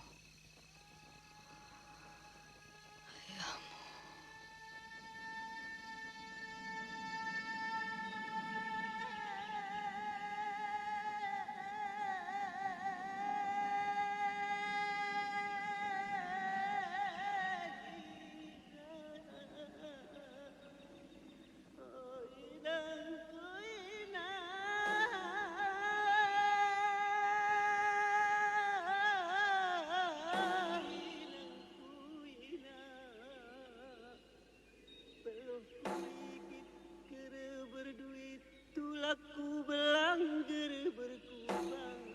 Aku belangger berkubang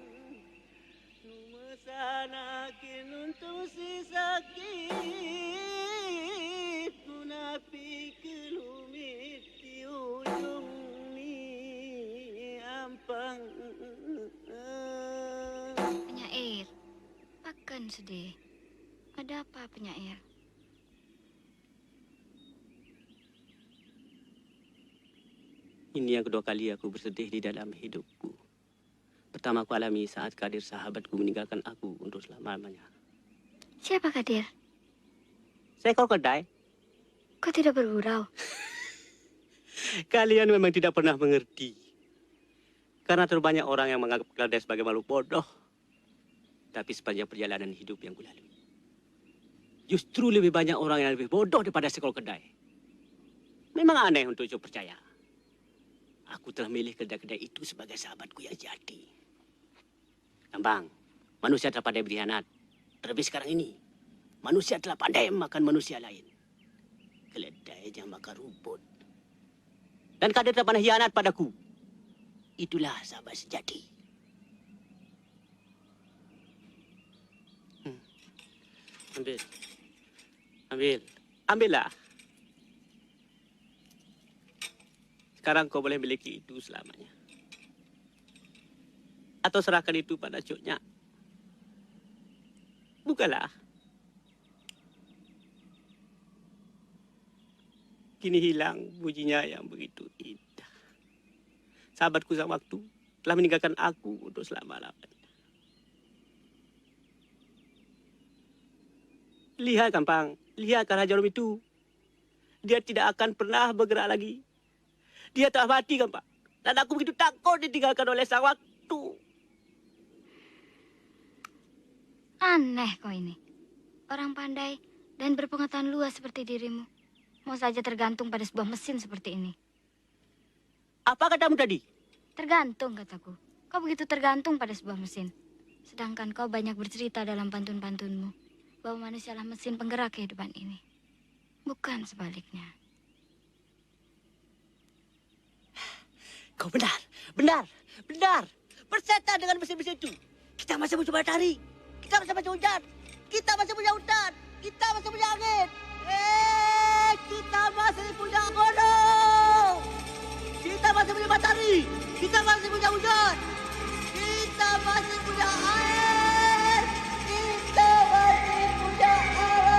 Numasana kinuntung si sakit Munapi kelumit di ujung ni ampang Penyair, pakan sedih. Ada apa, penyair? Ini yang kedua kali aku bersedih di dalam hidupku. Pertama aku alami saat Kadir sahabatku meninggalkan aku untuk selama-lamanya. Siapa Kadir? Seekor kedai. Kau tidak bergurau? Kalian memang tidak pernah mengerti. Karena terlalu banyak orang yang menganggap keledai sebagai makhluk bodoh. Tapi sepanjang perjalanan hidup yang kulalui, justru lebih banyak orang yang lebih bodoh daripada seekor kedai. Memang aneh untuk saya percaya. Aku telah milih kedai-kedai itu sebagai sahabatku yang jati. Gambang, manusia telah pandai berkhianat. Terlebih sekarang ini, manusia telah pandai makan manusia lain. Keledai yang makan rumput. Dan Kadir telah pandai hianat padaku. Itulah sahabat sejati. Ambillah. Sekarang kau boleh miliki itu selamanya. Atau serahkan itu pada cuknya. Bukalah. Kini hilang bunyinya yang begitu indah. Sahabatku sang waktu telah meninggalkan aku untuk selama-lamanya. Lihat, Gampang. Lihat Raja Rom itu. Dia tidak akan pernah bergerak lagi. Dia telah mati, kan, Pak? Dan aku begitu takut ditinggalkan oleh sang waktu. Aneh kau ini. Orang pandai dan berpengetahuan luas seperti dirimu. Mau saja tergantung pada sebuah mesin seperti ini. Apa katamu tadi? Tergantung, kataku. Kau begitu tergantung pada sebuah mesin. Sedangkan kau banyak bercerita dalam pantun-pantunmu bahwa manusialah mesin penggerak kehidupan ini. Bukan sebaliknya. Kau benar. Bersetan dengan mesin-mesin itu. Kita masih punya matahari. Kita masih punya hujan. Kita masih punya hutan. Kita masih punya angin. Kita masih punya gunung. Kita masih punya matahari. Kita masih punya hujan. Kita masih punya air. Kita masih punya alam.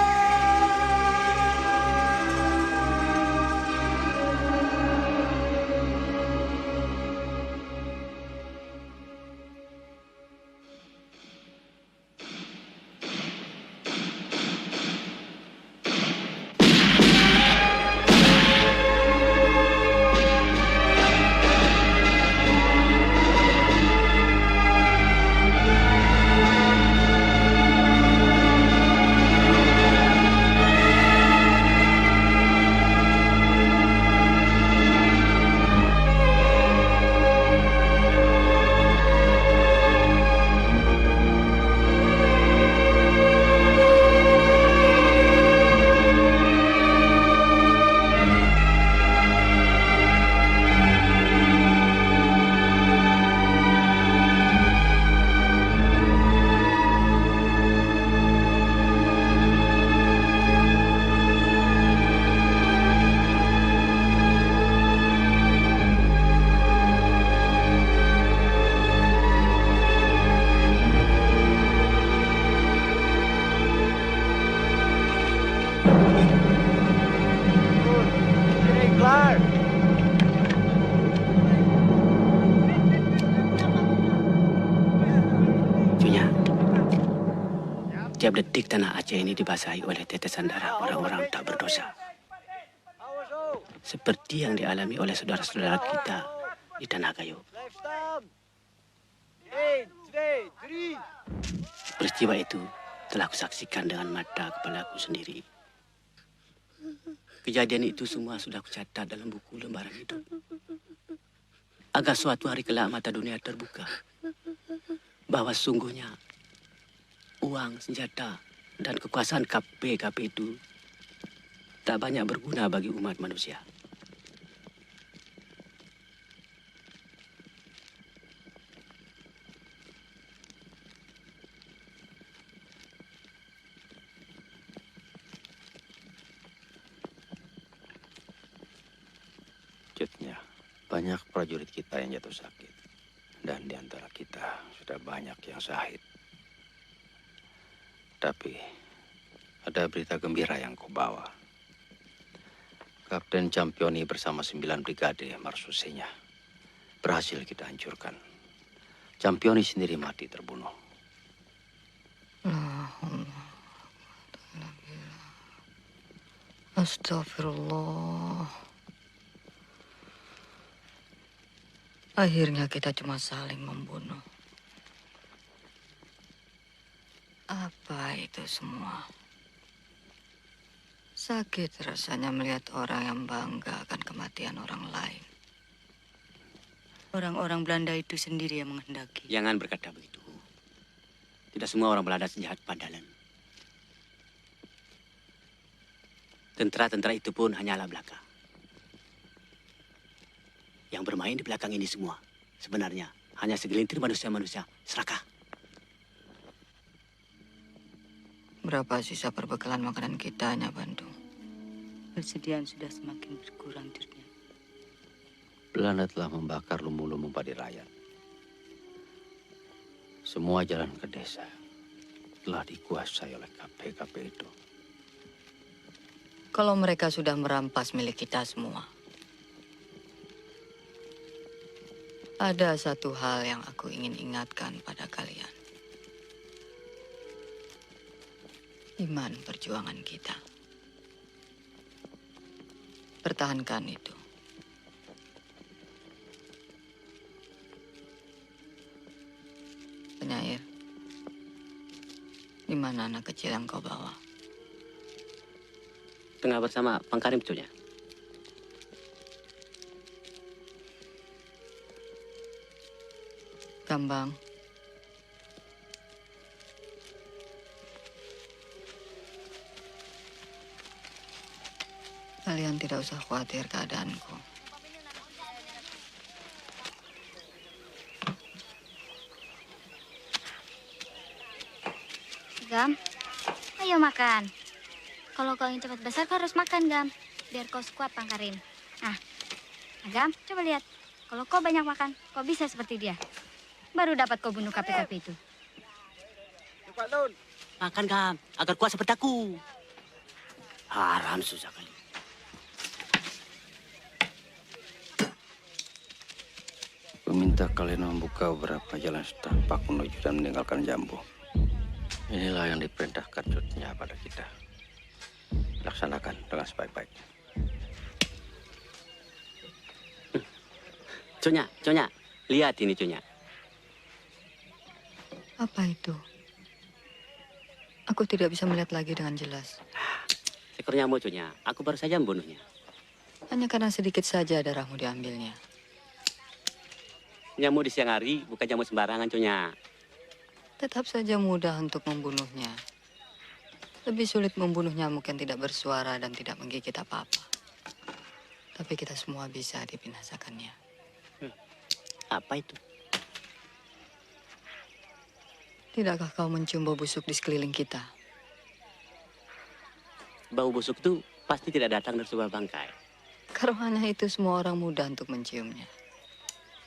Setiap detik tanah Aceh ini dibasahi oleh tetesan darah orang-orang tak berdosa. Seperti yang dialami oleh saudara-saudara kita di Tanah Gayo. Peristiwa itu telah kusaksikan dengan mata kepalaku sendiri. Kejadian itu semua sudah kucatat dalam buku lembaran hidup. Agar suatu hari kelak mata dunia terbuka. Bahwa sungguhnya uang, senjata, dan kekuasaan KP itu tak banyak berguna bagi umat manusia. Cutnya, banyak prajurit kita yang jatuh sakit. Dan di antara kita sudah banyak yang syahid. Tapi ada berita gembira yang kau bawa. Kapten Campioni bersama 9 brigade marsusinya berhasil kita hancurkan. Campioni sendiri mati terbunuh. Astagfirullah. Akhirnya kita cuma saling membunuh. Apa itu semua? Sakit rasanya melihat orang yang bangga akan kematian orang lain. Orang-orang Belanda itu sendiri yang menghendaki. Jangan berkata begitu. Tidak semua orang Belanda sejahat Pandalan. Tentara-tentara itu pun hanyalah belaka. Yang bermain di belakang ini semua sebenarnya hanya segelintir manusia-manusia serakah. Berapa sisa perbekalan makanan kita, Nya Bandung? Persediaan sudah semakin berkurang, Dirnya. Belanda telah membakar lumbung-lumbung padi rakyat. Semua jalan ke desa telah dikuasai oleh KP itu. Kalau mereka sudah merampas milik kita semua, ada satu hal yang aku ingin ingatkan pada kalian. Iman perjuangan kita. Pertahankan itu. Penyair, di mana anak kecil yang kau bawa? Tengah bersama Pang Karim Cunya. Gambang. Kalian tidak usah khawatir keadaanku. Gam, ayo makan. Kalau kau ingin cepat besar, kau harus makan, Gam. Biar kau sekuat, Pang Karim. Nah, Gam, coba lihat. Kalau kau banyak makan, kau bisa seperti dia. Baru dapat kau bunuh KP itu. Cepat, Lun. Makan, Gam, agar kuat seperti aku. Haram susah kali. Meminta kalian membuka beberapa jalan setapak menuju dan meninggalkan Jambu. Inilah yang diperintahkan Cutnya pada kita. Laksanakan dengan sebaik-baiknya. Cunya, lihat ini Cunya. Apa itu? Aku tidak bisa melihat lagi dengan jelas. Ekor nyamuk Cunya, aku baru saja membunuhnya. Hanya karena sedikit saja darahmu diambilnya. Nyamuk di siang hari bukan nyamuk sembarangan Cunya. Tetap saja mudah untuk membunuhnya. Lebih sulit membunuh nyamuk yang tidak bersuara dan tidak menggigit apa-apa. Tapi kita semua bisa dibinasakannya. Apa itu? Tidakkah kau mencium bau busuk di sekeliling kita? Bau busuk itu pasti tidak datang dari sebuah bangkai. Karunia itu semua orang mudah untuk menciumnya.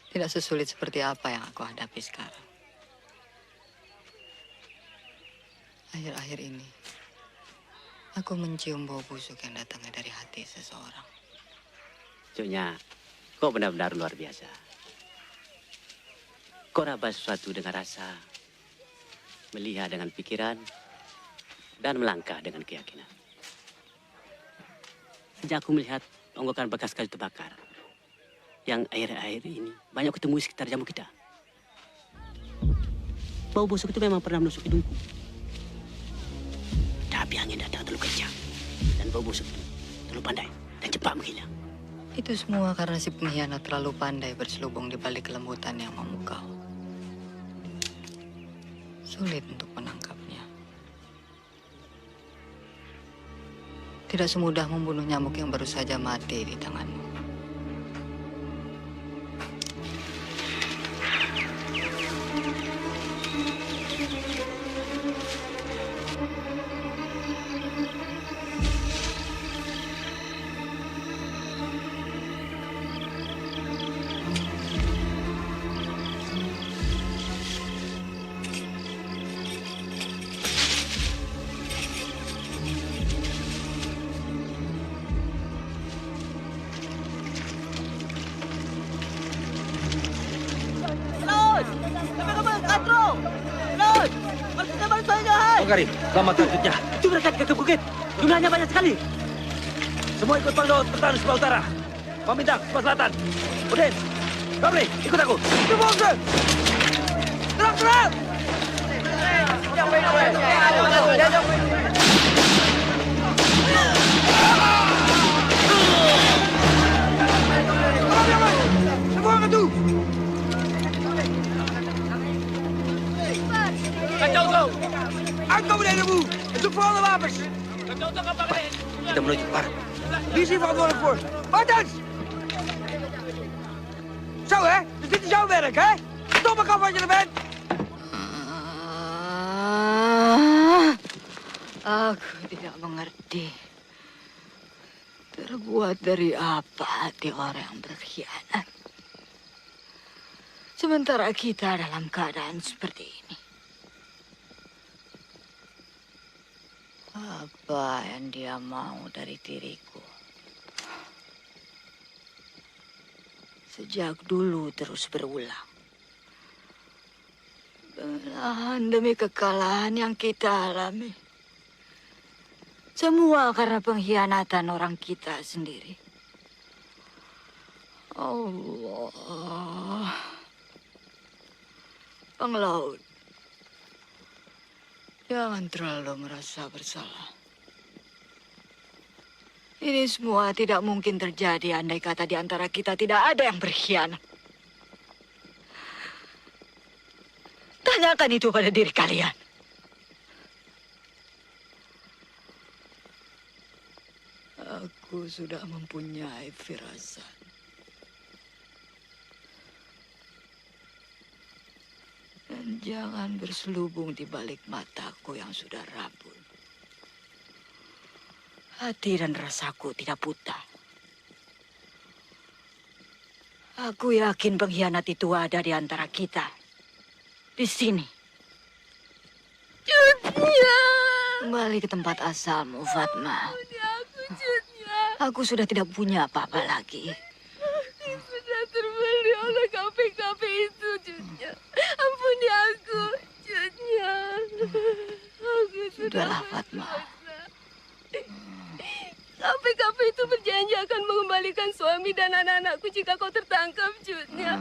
Tidak sesulit seperti apa yang aku hadapi sekarang. Akhir-akhir ini, aku mencium bau busuk yang datangnya dari hati seseorang. Cunya, kau benar-benar luar biasa. Kau raba sesuatu dengan rasa, melihat dengan pikiran, dan melangkah dengan keyakinan. Sejak aku melihat onggokan bekas kayu terbakar, yang akhir-akhir ini banyak ketemu di sekitar jambu kita. Bau busuk itu memang pernah menusuk hidungku. Tapi angin datang terlalu kencang, dan bau busuk itu terlalu pandai dan cepat menghilang. Itu semua karena si pengkhianat terlalu pandai berselubung di balik kelembutan yang memukau. Sulit untuk menangkapnya. Tidak semudah membunuh nyamuk yang baru saja mati di tanganmu. Karim, selamatkan Jutnya. Itu mereka di kaki bukit. Jumlahnya banyak sekali. Semua ikut Bang Daud bertahan sebelah utara. Pamintang sebelah selatan. Udin, Ramli, ikut aku. Terang, terang! Semua itu! Kacau kau! Aankomen heleboel! En zoek vooral de wapens! Kita menuju ke barat. Wie is hier verantwoordelijk voor? Martens! Zo hè, dus dit is jouw werk hè? Stop elkaar wat je er bent! Aku tidak mengerti. Terbuat dari apa hati orang yang berkhianat? Sementara kita dalam keadaan seperti ini. Apa yang dia mau dari diriku? Sejak dulu terus berulang. Kekalahan demi kekalahan yang kita alami. Semua karena pengkhianatan orang kita sendiri. Allah. Penglaut. Jangan terlalu merasa bersalah. Ini semua tidak mungkin terjadi andai kata di antara kita tidak ada yang berkhianat. Tanyakan itu pada diri kalian. Aku sudah mempunyai firasat. Dan jangan berselubung di balik mataku yang sudah rabun. Hati dan rasaku tidak buta. Aku yakin pengkhianat itu ada di antara kita. Di sini. Jutnya. Kembali ke tempat asalmu, Fatma. Aku sudah tidak punya apa-apa lagi. Sudah terbeli oleh KPKP itu, Jutnya. Ampuni aku, Jutnya. Aku Sudahlah, Fatma. KPKP itu berjanji akan mengembalikan suami dan anak-anakku jika kau tertangkap, Jutnya.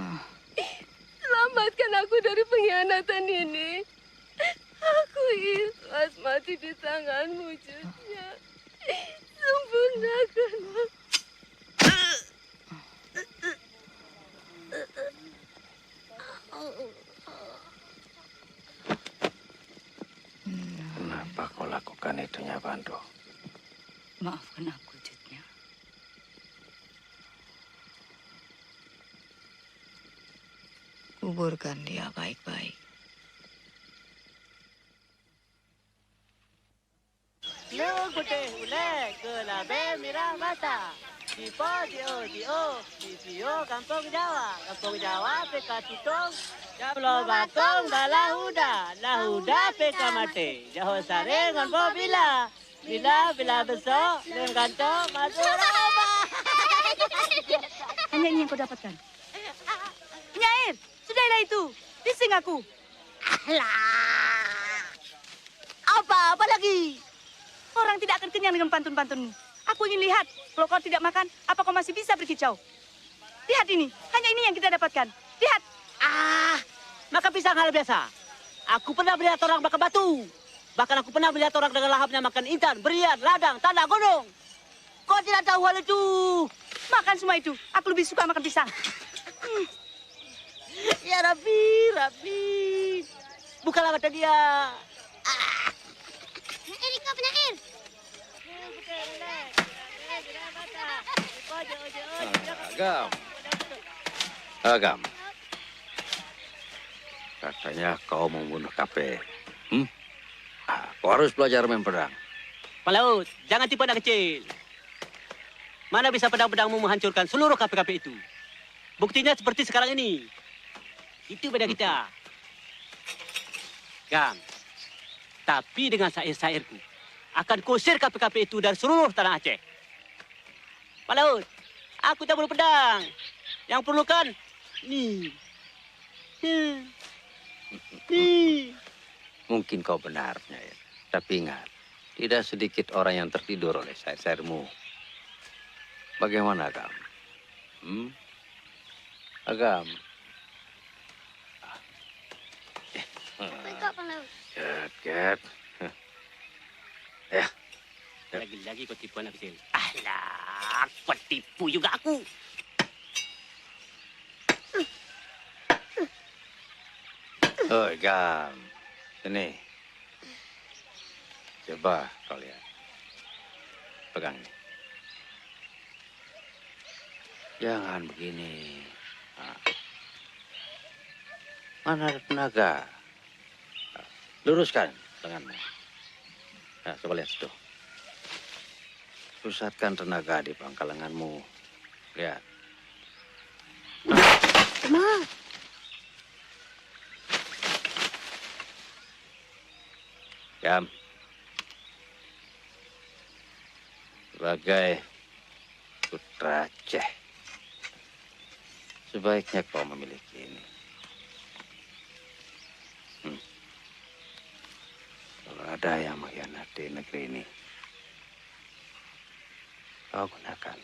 Selamatkan aku dari pengkhianatan ini. Aku ikhlas mati di tanganmu, Jutnya. Sempurnakanlah. Kenapa kau lakukan itu, Nyai Bandu? Maafkan aku, Jutnya. Kuburkan dia baik-baik. Leung putih ulek, kelabe merah mata. Dipo, Dio, kampung Jawa, peka tutong. Pulau Batong, Lahuda, peka mate. Jaho sare, ngonpo bila besok, dengan kantong, masuk Hanya ini yang kau dapatkan. Penyair, sudahlah itu. Bising aku. Alah. Apa lagi? kenyang dengan pantun-pantunmu. Aku ingin lihat, kalau kau tidak makan, apa kau masih bisa berkicau? Lihat ini, hanya ini yang kita dapatkan. Lihat. Makan pisang hal biasa. Aku pernah melihat orang makan batu. Bahkan aku pernah melihat orang dengan lahapnya makan intan, berian, ladang, tanah, gunung. Kau tidak tahu hal itu. Makan semua itu. Aku lebih suka makan pisang. Ya Rabbi, Rabbi. Bukalah mata dia. Erika penair. Agam. Agam. Katanya kau membunuh KP. Kau harus belajar main pedang. Pak Laut, jangan tipu anak kecil. Mana bisa pedang-pedangmu menghancurkan seluruh KP-KP itu? Buktinya seperti sekarang ini. Itu beda kita. Gam. Tapi dengan syair-syairku, akan kusir KP-KP itu dari seluruh tanah Aceh. Pak Laut, aku tak perlu pedang. Yang perlukan, nih. Mungkin kau benar, Nyai. Tapi ingat, tidak sedikit orang yang tertidur oleh syair-syairmu. Bagaimana, Agam? Agam? Apa Pak Laut? Ket. Ya. Lagi-lagi kau tipu anak kecil. Alah, kau tipu juga aku. Oh, Gam. Sini. Coba kau lihat. Pegang ini. Jangan begini. Mana ada tenaga? Luruskan tanganmu. Nah, coba lihat situ. Pusatkan tenaga di pangkal lenganmu. Lihat. Gam. Sebagai putra Aceh, sebaiknya kau memiliki ini. Kalau ada yang mengkhianati negeri ini, kau gunakan.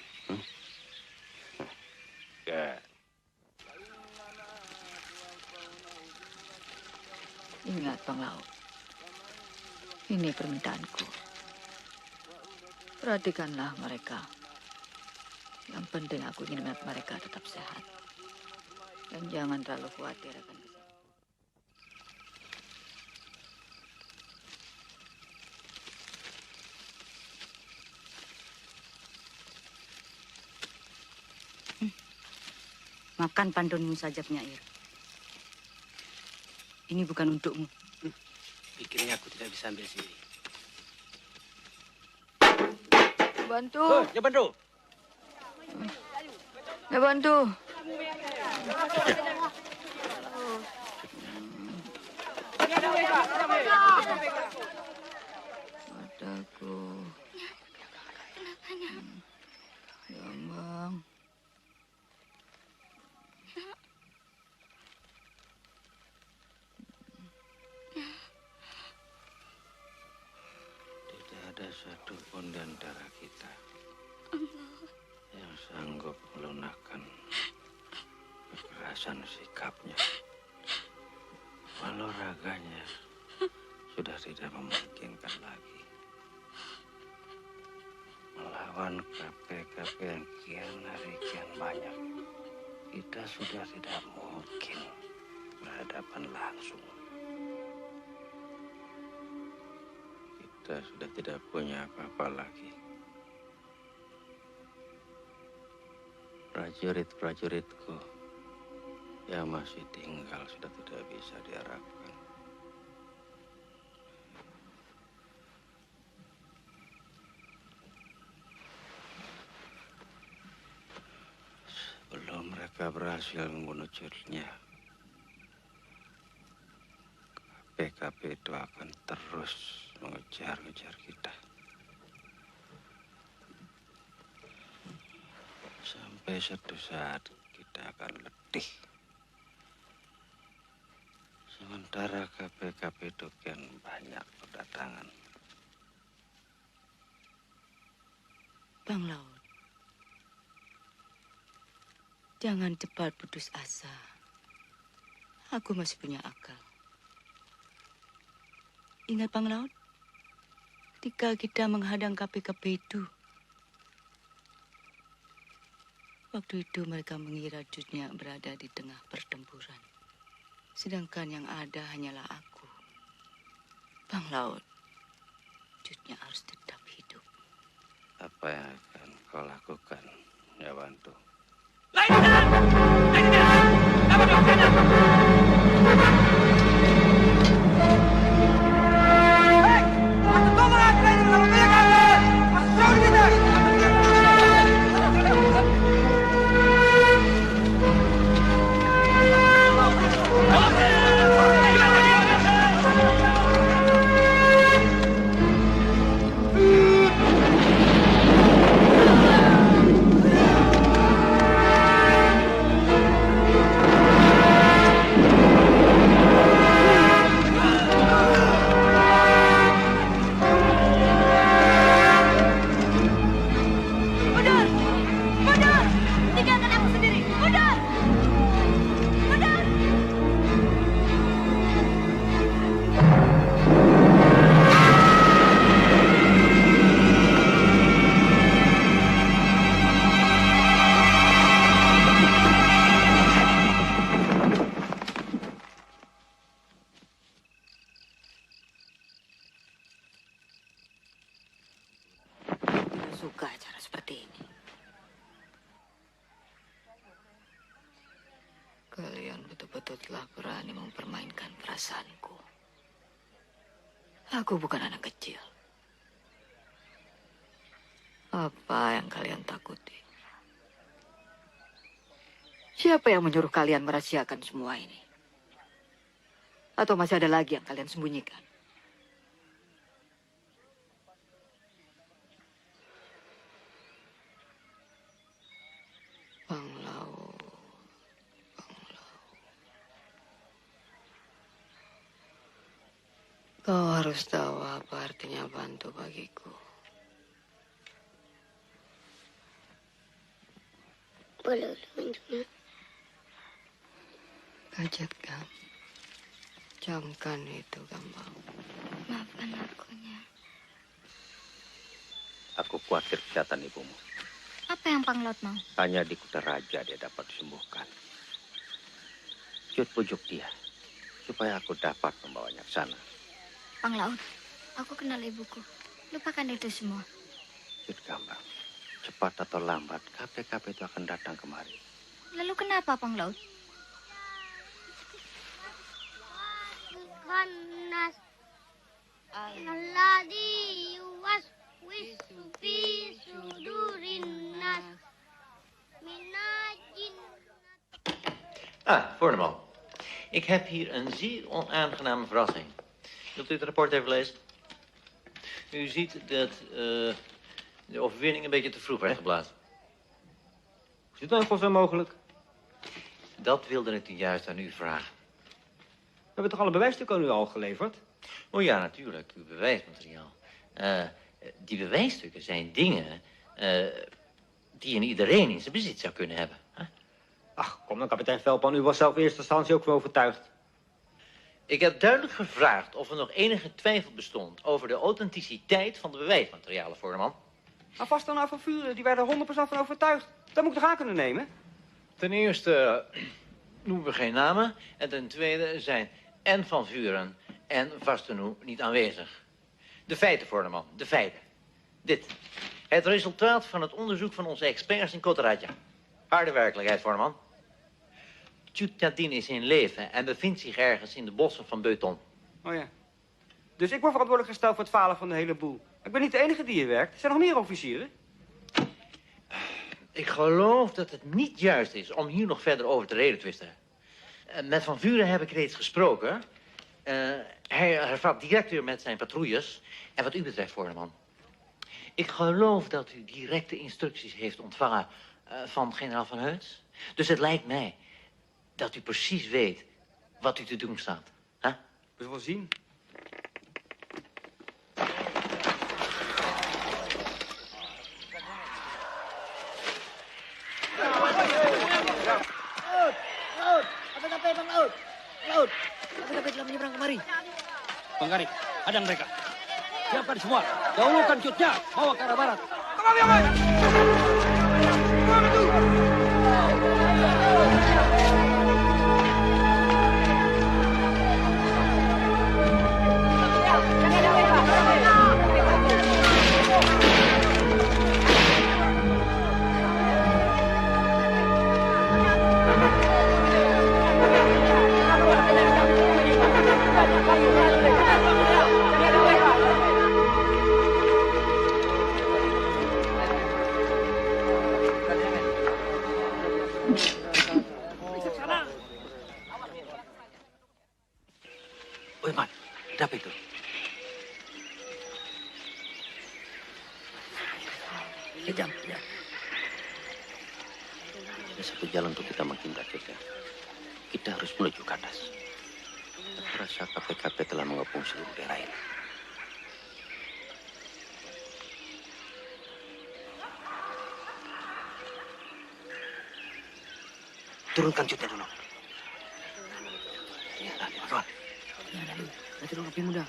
Ingat, Bang Laut. Ini permintaanku. Perhatikanlah mereka. Yang penting aku ingin melihat mereka tetap sehat. Dan jangan terlalu khawatir akan kesehatan. Makan pantunmu saja, penyair. Ini bukan untukmu. Pikirnya aku tidak bisa ambil sendiri. Bantu. Ya bantu. Ya bantu. Mataku. Ya, Bang. Ada satu pun di antara kita yang sanggup melunakkan kekerasan sikapnya. Walau raganya sudah tidak memungkinkan lagi. Melawan KP-KP yang kian hari kian banyak, kita sudah tidak mungkin berhadapan langsung. Kita sudah tidak punya apa-apa lagi. Prajurit-prajuritku yang masih tinggal sudah tidak bisa diharapkan. Sebelum mereka berhasil membunuh Cutnya, KP-KP itu akan terus mengejar-ngejar kita. Sampai suatu saat kita akan letih. Sementara KP-KP itu kian banyak berdatangan. Bang Laut, jangan cepat putus asa. Aku masih punya akal. Ingat Bang Laut, ketika kita menghadang KPKP itu, waktu itu mereka mengira Jutnya berada di tengah pertempuran. Sedangkan yang ada hanyalah aku. Bang Laut, Jutnya harus tetap hidup. Apa yang akan kau lakukan, Nyawanto? Suka cara seperti ini. Kalian betul-betul telah berani mempermainkan perasaanku. Aku bukan anak kecil. Apa yang kalian takuti? Siapa yang menyuruh kalian merahasiakan semua ini? Atau masih ada lagi yang kalian sembunyikan? Bang Laut. Kau harus tahu apa artinya bantu bagiku. Boleh untuknya. Kajat Gam. Camkan itu Gambang. Maafkan akunya. Aku khawatir kesehatan ibumu. Apa yang Bang Laut mau? Hanya di Kuta Raja dia dapat disembuhkan. Jut pujuk dia, supaya aku dapat membawanya ke sana. Bang Laut, aku kenal ibuku. Lupakan itu semua. Jut Gambang, cepat atau lambat KPKP itu akan datang kemari. Lalu kenapa Bang Laut? Khanas alladhi yuwaswisu fi sudurin nas minajin. Voorneman. Ik heb hier een zeer onaangename verrassing. Wilt u het rapport even lezen? U ziet dat de overwinning een beetje te vroeg werd geblazen. Hoe is het nou zo mogelijk? Dat wilde ik juist aan u vragen. We hebben toch alle bewijsstukken aan u al geleverd? Oh ja, natuurlijk. Uw bewijsmateriaal. Die bewijsstukken zijn dingen die iedereen in zijn bezit zou kunnen hebben. Ach, kom dan, kapitein Velpan. U was zelf in eerste instantie ook wel overtuigd. Ik heb duidelijk gevraagd of er nog enige twijfel bestond over de authenticiteit van de bewijsmaterialen, Voorneman. Maar vast dan nou van Vuren, die werden er 100% van overtuigd. Dat moet ik toch aan kunnen nemen? Ten eerste noemen we geen namen. En ten tweede zijn en Van Vuren en Vastenoe niet aanwezig. De feiten, Voorneman, de feiten. Dit. Het resultaat van het onderzoek van onze experts in Kotaradja. Harde werkelijkheid, Voorneman. Tjutjadin is in leven en bevindt zich ergens in de bossen van Beuton. Oh ja. Dus ik word verantwoordelijk gesteld voor het falen van de hele boel. Ik ben niet de enige die hier werkt. Er zijn nog meer officieren. Ik geloof dat het niet juist is om hier nog verder over te redetwisten. Met Van Vuren heb ik reeds gesproken. Hij hervat direct weer met zijn patrouilles. En wat u betreft, Voorneman. Ik geloof dat u directe instructies heeft ontvangen van generaal Van Heuts. Dus het lijkt mij dat u precies weet wat u te doen staat. We zullen zien. menyeberang kemari. Bang Karim, hadang mereka. Siapkan semua. Dahulukan cutnya. Bawa ke arah barat. Woi, Man, ada apa itu? Kejam, ya. Ada satu jalan untuk kita menghindar, Cutnya. Kita harus menuju ke atas. Aku rasa KPKP telah mengepung seluruh daerah ini. Turunkan cutnya dulu. Ya, kawan. Ya, dulu. Nanti dulu lebih mudah.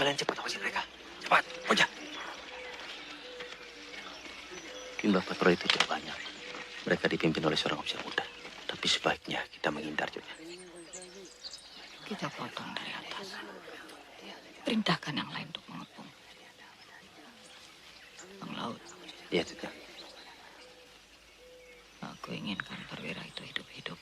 Kalian cepat awasi mereka. Cepat, Ojak. Jumlah patroli itu tidak banyak. Mereka dipimpin oleh seorang officer muda. Tapi sebaiknya kita menghindar juga. Kita potong dari atas. Perintahkan yang lain untuk mengepung. Bang Laut. Iya, juga. Aku inginkan perwira itu hidup-hidup.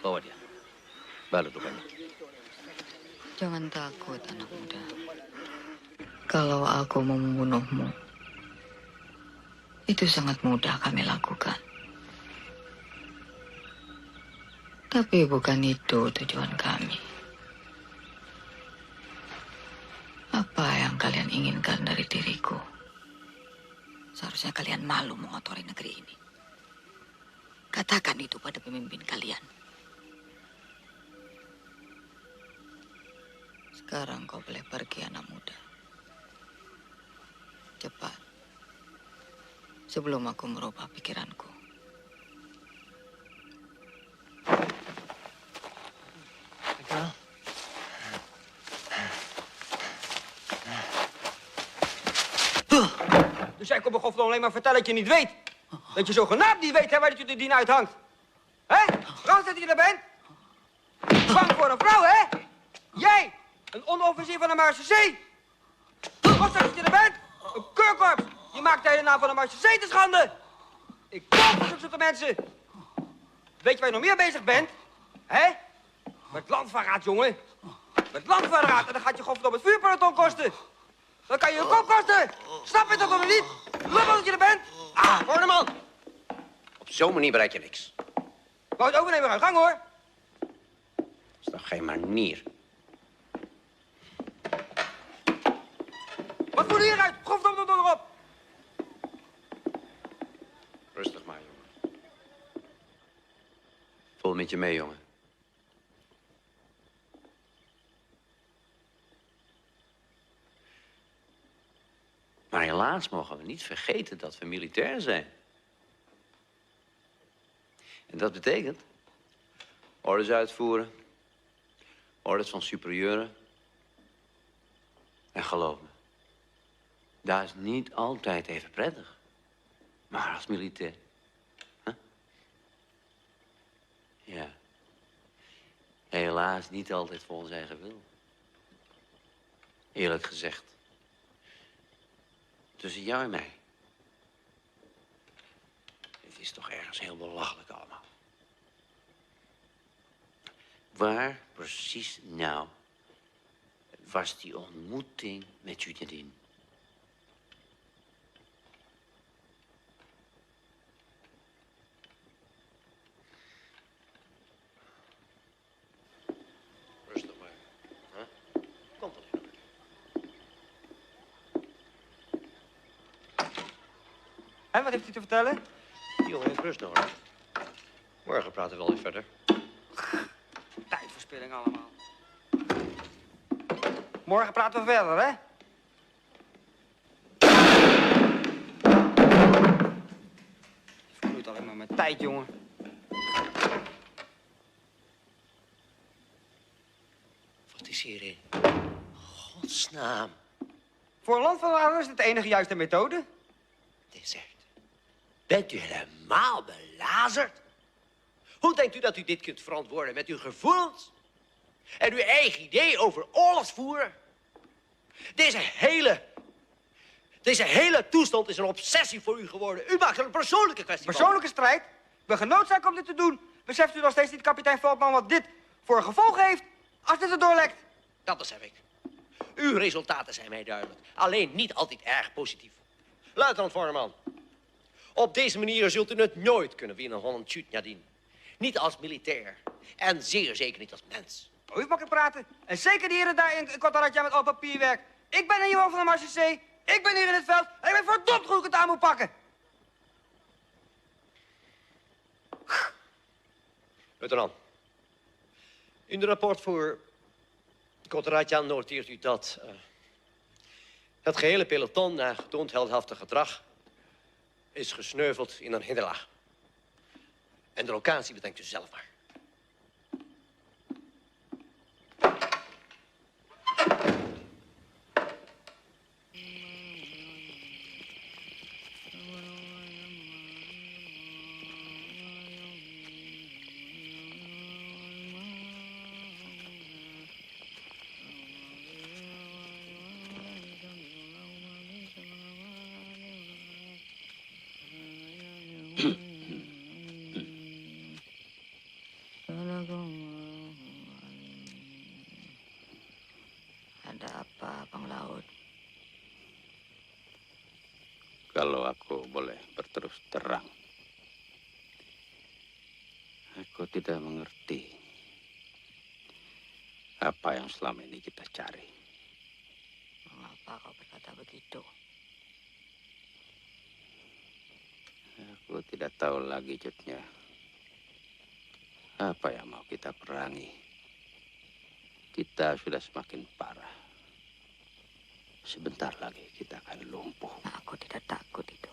Bawa dia. Balut lukanya. Jangan takut, anak muda. Kalau aku mau membunuhmu, itu sangat mudah kami lakukan. Tapi bukan itu tujuan kami. Apa yang kalian inginkan dari diriku? Seharusnya kalian malu mengotori negeri ini. Katakan itu pada pemimpin kalian. Sekarang kau boleh pergi, anak muda. Cepat. Sebelum aku merubah pikiranku. Dus jij komt me gewoon alleen maar vertellen dat je niet weet. Dat je zogenaamd niet weet hè, waar je de dien uithangt. Hè? Vrouw dat je er bent? Bang voor een vrouw, hè? Jij, een onderofficier van de Marseillais. Wat dat je er bent? Een keurkorps. Je maakt de hele naam van de Marseillais te schande. Ik kom voor zulke mensen. Weet je waar je nog meer bezig bent? Hè? Met landverraad, jongen. Met landverraad. En dan gaat je godverdomme het vuurpeloton kosten. Dan kan je je kop kosten. Snap je dat nog niet? Lummel dat je er bent. Ah, voor de man. Op zo'n manier bereik je niks. Wou het overnemen, aan gang hoor. Dat is toch geen manier. Wat voel je hieruit? Godverdomme toch erop. Rustig maar, jongen. Vol met je mee, jongen. Maar helaas mogen we niet vergeten dat we militair zijn. En dat betekent orders uitvoeren, orders van superieuren. En geloof me, dat is niet altijd even prettig. Maar als militair. Huh? Ja. Helaas niet altijd volgens eigen wil. Eerlijk gezegd. Tussen jou en mij. Het is toch ergens heel belachelijk allemaal. Waar precies nou was die ontmoeting met Junjadin? Rustig maar. Huh? Komt er in. En wat heeft u te vertellen? Die jongen heeft rust nodig. Morgen praten we wel weer verder. Tijdverspilling allemaal. Morgen praten we verder, hè? Het verknoeit alleen maar met tijd, jongen. Wat is hierin? Godsnaam. Voor een landverrader is het de enige juiste methode. Dessert. Bent u helemaal belazerd? Hoe denkt u dat u dit kunt verantwoorden met uw gevoelens? En uw eigen idee over oorlogsvoeren? Deze hele toestand is een obsessie voor u geworden. U maakt er een persoonlijke kwestie van. Persoonlijke strijd? We genoodzaakt om dit te doen. Beseft u nog steeds niet, kapitein Veldman, wat dit voor gevolgen heeft als dit erdoor lekt? Dat besef ik. Uw resultaten zijn mij duidelijk. Alleen niet altijd erg positief. Luitenant Vorman. Op deze manier zult u het nooit kunnen winnen van Junjadin. Niet als militair. En zeer zeker niet als mens. U heeft makkelijk praten. En zeker die heren daar in Kotaratja met al papierwerk. Ik ben hier over de Marseillais. Ik ben hier in het veld. En ik weet verdomd hoe ik het aan moet pakken. Luitenant. In het rapport voor Kotaratja noteert u dat het gehele peloton na getoond heldhaftig gedrag is gesneuveld in een hinderlaag. En de locatie bedenkt u zelf maar. Ada apa, Bang Laut? Kalau aku boleh berterus terang, aku tidak mengerti apa yang selama ini kita cari. Mengapa kau berkata begitu? Aku tidak tahu lagi, Jutnya. Apa yang mau kita perangi? Kita sudah semakin parah. Sebentar lagi kita akan lumpuh. Aku tidak takut itu.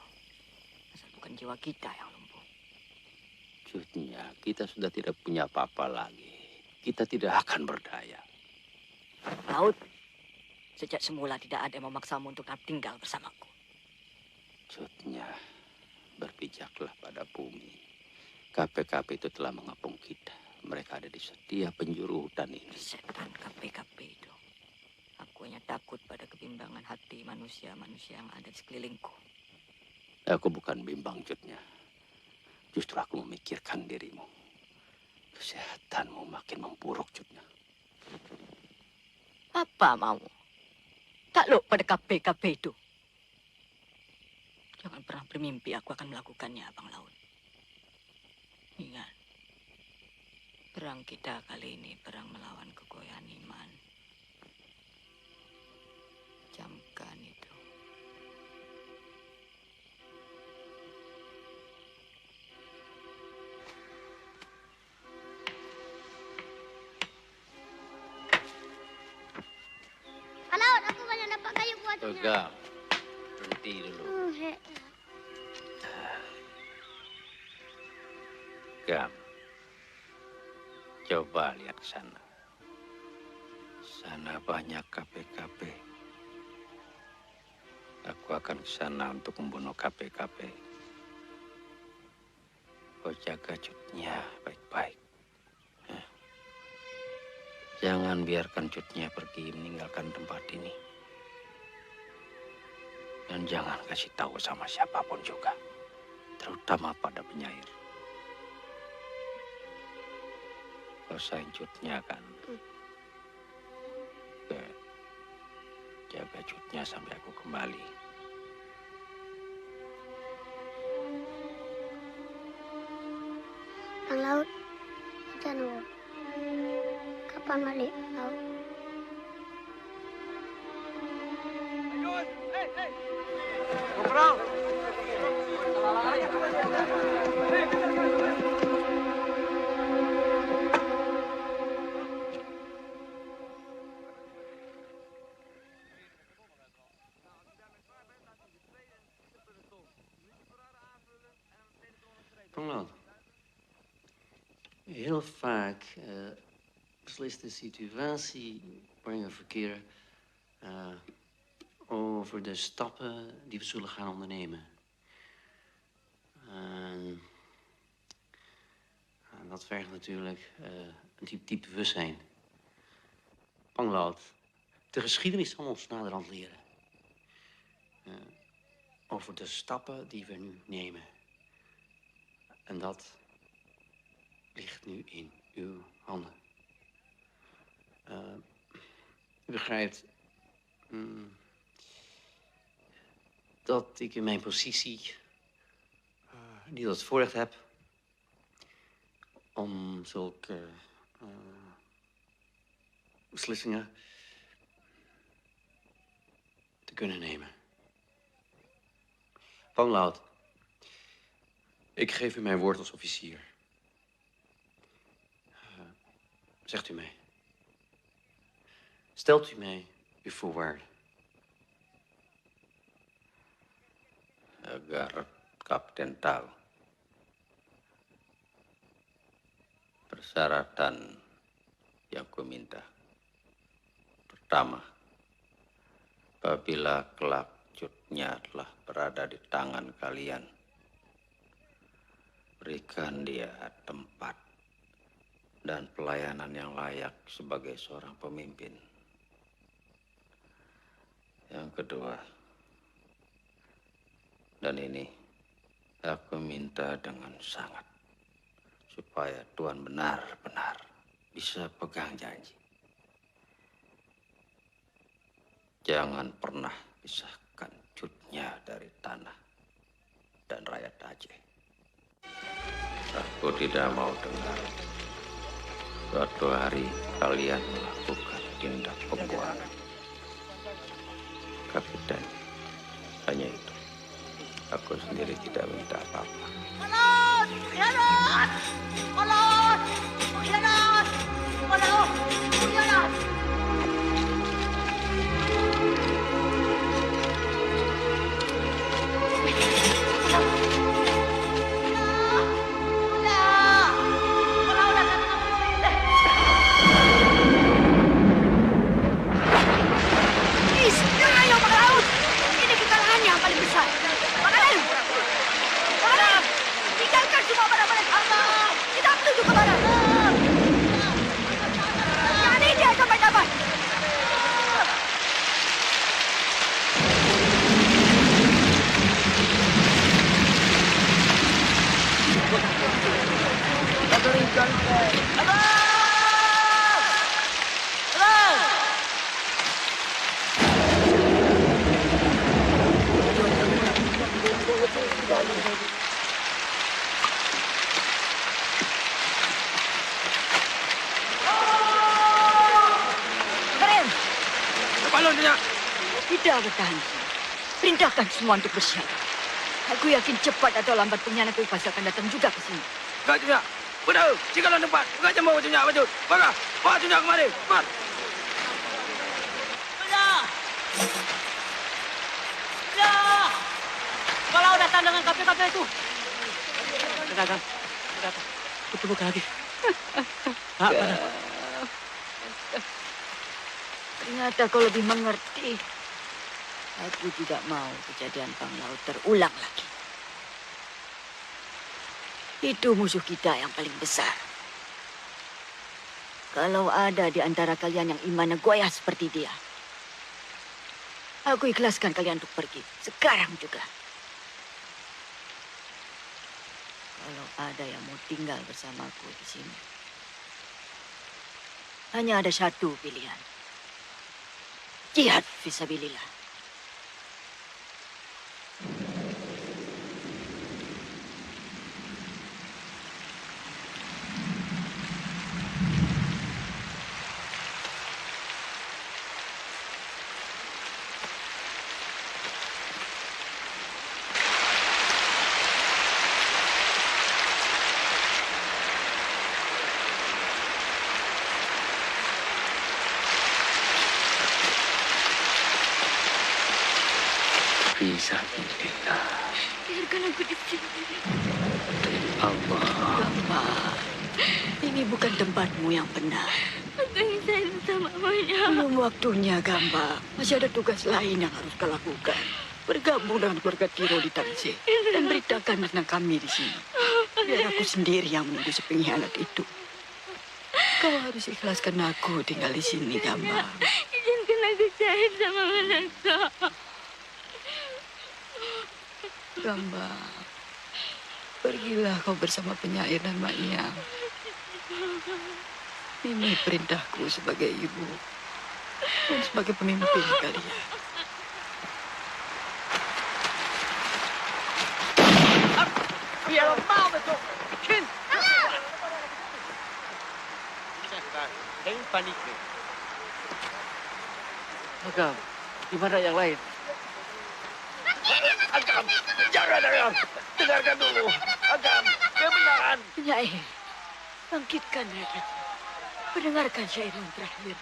Asal bukan jiwa kita yang lumpuh. Jutnya, kita sudah tidak punya apa-apa lagi. Kita tidak akan berdaya. Laut, sejak semula tidak ada yang memaksamu untuk tinggal bersamaku. Jutnya, berpijaklah pada bumi. KPKP itu telah mengepung kita. Mereka ada di setiap penjuru hutan ini. Setan KPKP itu. Aku hanya takut pada kebimbangan hati manusia-manusia yang ada di sekelilingku. Aku bukan bimbang, Jutnya. Justru aku memikirkan dirimu. Kesehatanmu makin memburuk, Jutnya. Apa mau? Takluk pada KPKP itu. Jangan pernah bermimpi aku akan melakukannya, Abang Laut. Ingat, perang kita kali ini perang melawan kegoyaan iman. Camkan itu. Halo, aku banyak dapat kayu buat Pegang. Berhenti dulu. Gam. Coba lihat ke sana. Sana banyak KPKP. Aku akan ke sana untuk membunuh KPKP. Kau jaga Jutnya baik-baik. Jangan biarkan Jutnya pergi meninggalkan tempat ini. Dan jangan kasih tahu sama siapapun juga. Terutama pada penyair. Kau sayang Jutnya kan? Oke. jaga Cutnya sampai aku kembali. Bang Laut, jangan kapan balik Laut? Kopral. Panglaut, heel vaak beslist de situatie waarin we verkeren over de stappen die we zullen gaan ondernemen. En dat vergt natuurlijk een diep bewustzijn. Panglaut, de geschiedenis zal ons naderhand leren. Over de stappen die we nu nemen. En dat ligt nu in uw handen. U begrijpt dat ik in mijn positie niet het voorrecht heb om zulke beslissingen te kunnen nemen. Panglaut, ik geef u mijn woord als officier. Zegt u mij. Stelt u mij uw voorwaarden. Agar Kapten tahu persyaratan yang kuminta. Pertama, apabila kelak Cutnya telah berada di tangan kalian, berikan dia tempat dan pelayanan yang layak sebagai seorang pemimpin. Yang kedua, dan ini aku minta dengan sangat, supaya Tuan benar-benar bisa pegang janji. Jangan pernah pisahkan Cutnya dari tanah dan rakyat Aceh. Aku tidak mau dengar suatu hari kalian melakukan tindak pembuangan. Kapten, hanya itu. Aku sendiri tidak minta apa-apa. Panglaut! Panglaut! Panglaut! Panglaut! Panglaut! Panglaut! Tidak bertahan. Perintahkan semua untuk bersiap. Aku yakin cepat atau lambat pengkhianat pasti akan datang juga ke sini. Enggak, Cunya. Betul. Jikalau tempat. Enggak jemput Cunya. Bajut. Baga. Bawa Cunya kemari. Cepat. Kalau datang dengan kapal-kapal itu. Datang. Ketemu lagi. Ternyata kau lebih mengerti. Aku tidak mau kejadian Panglaut terulang lagi. Itu musuh kita yang paling besar. Kalau ada di antara kalian yang imannya goyah seperti dia, aku ikhlaskan kalian untuk pergi. Sekarang juga. Kalau ada yang mau tinggal bersamaku di sini, hanya ada satu pilihan. Jihad fisabilillah. Fisabilillah. Biarkan aku di sini. Allah. Gamba, ini bukan tempatmu yang benar. Aku ingin saya bersama mamanya. Belum waktunya, Gamba. Masih ada tugas lain yang harus kau lakukan. Bergabung dengan keluarga Tiro di Tangsel dan beritakan tentang kami di sini. Biar aku sendiri yang menunggu si pengkhianat itu. Kau harus ikhlaskan aku tinggal di sini, Gamba. Izinkan aku cair sama mereka. Gamba, pergilah kau bersama penyair dan Maknya. Ini perintahku sebagai ibu dan sebagai pemimpin kalian. Biar mau betul. Kin. Jangan panik. Agam, di mana yang lain? Agam, jangan Agam. Dengarkan dulu. Agam, kebenaran. Penyair, bangkitkan mereka. Pendengarkan syair yang terakhir.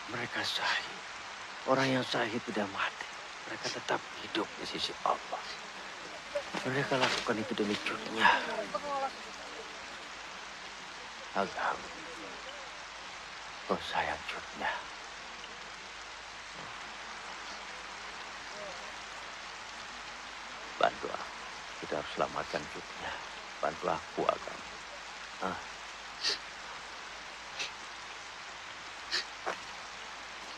Mereka syahid. Orang yang syahid tidak mati. Mereka tetap hidup di sisi Allah. Mereka lakukan itu demi dunia. Agam, kau sayang dunia. Bantu aku. Kita harus selamatkan dunia. Bantu aku, Agam.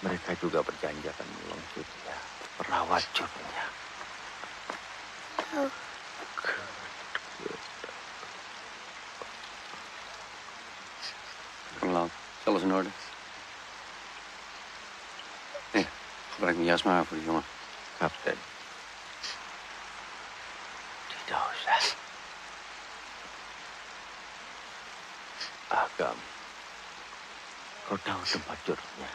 Mereka juga berjanji akan menolong Jutnya, merawat Jutnya. Laat, is alles in orde? Nee, gebruik mijn jas maar voor die jongen. Kapitein. Tidak usah. Agam, kau tahu tempat Jutnya?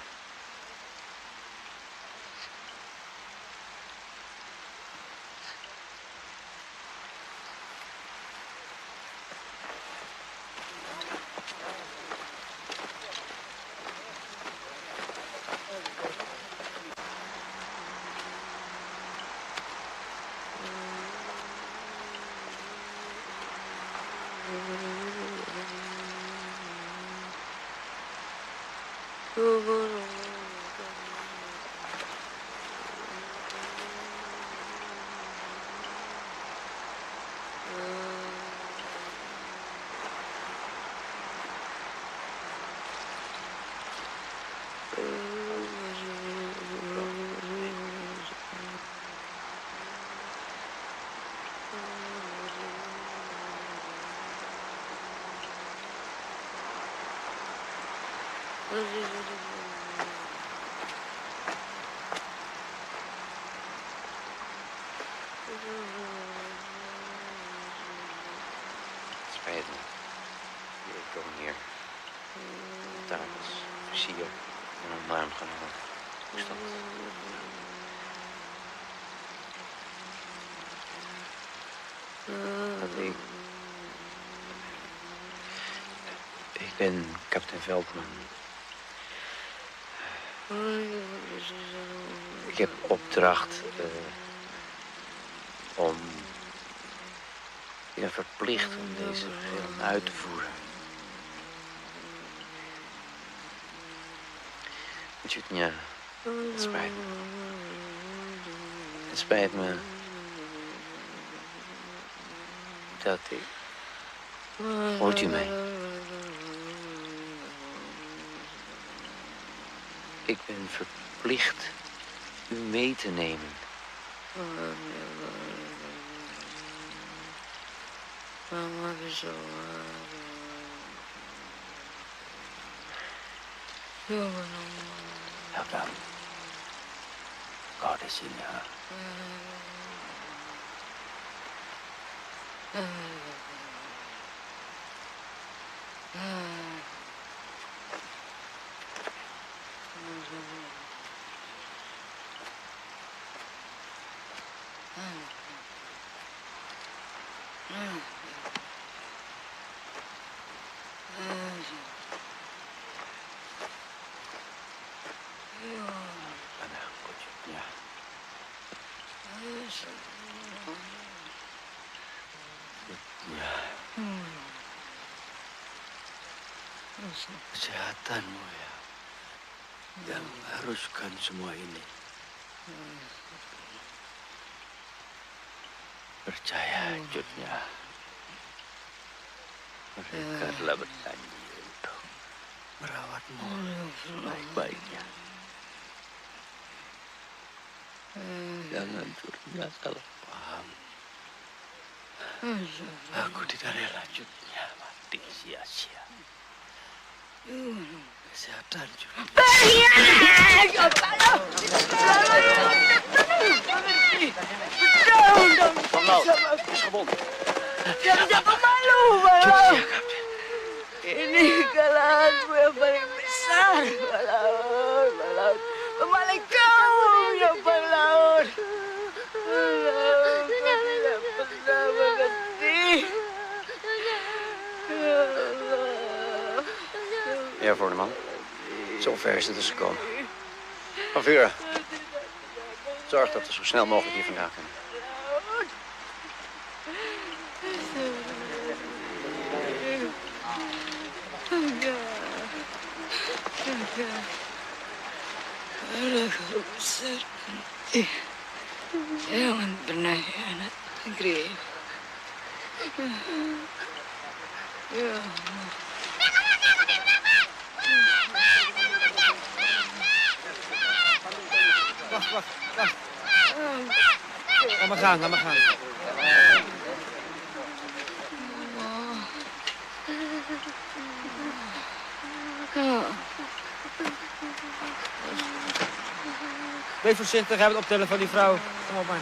Spijt me. You're going here. een alarm genomen. Hoe is dat? Ik ben kapitein Veldman. Ik heb opdracht om... Ik ben verplicht om deze film uit te voeren. Ja, het spijt me. Het spijt me dat ik... Hoort u mij? Ik ben verplicht u mee te nemen. Ya kan, kau di sini. Kesehatanmu ya, yang mengharuskan semua ini. Percaya, Jutnya. Mereka telah berjanji untuk merawatmu sebaik-baiknya. Jangan Jutnya salah paham. Aku tidak rela Jutnya mati sia-sia. Kesehatan juga. Bang is gewond. Jangan malu, Bang. Ini kesalahanmu yang paling besar, Bang. Bang. Pemaling kau yang Bang. Kau tidak pernah mengerti. Ja, Voorneman. Zover is het dus gekomen. Van Vuren, zorg dat we zo snel mogelijk hier vandaan kunnen. Jangan pernah anak negeri. Ya. Wacht. Laat maar gaan. Wees voorzichtig, hij heeft het optellen van die vrouw. Kom op maar.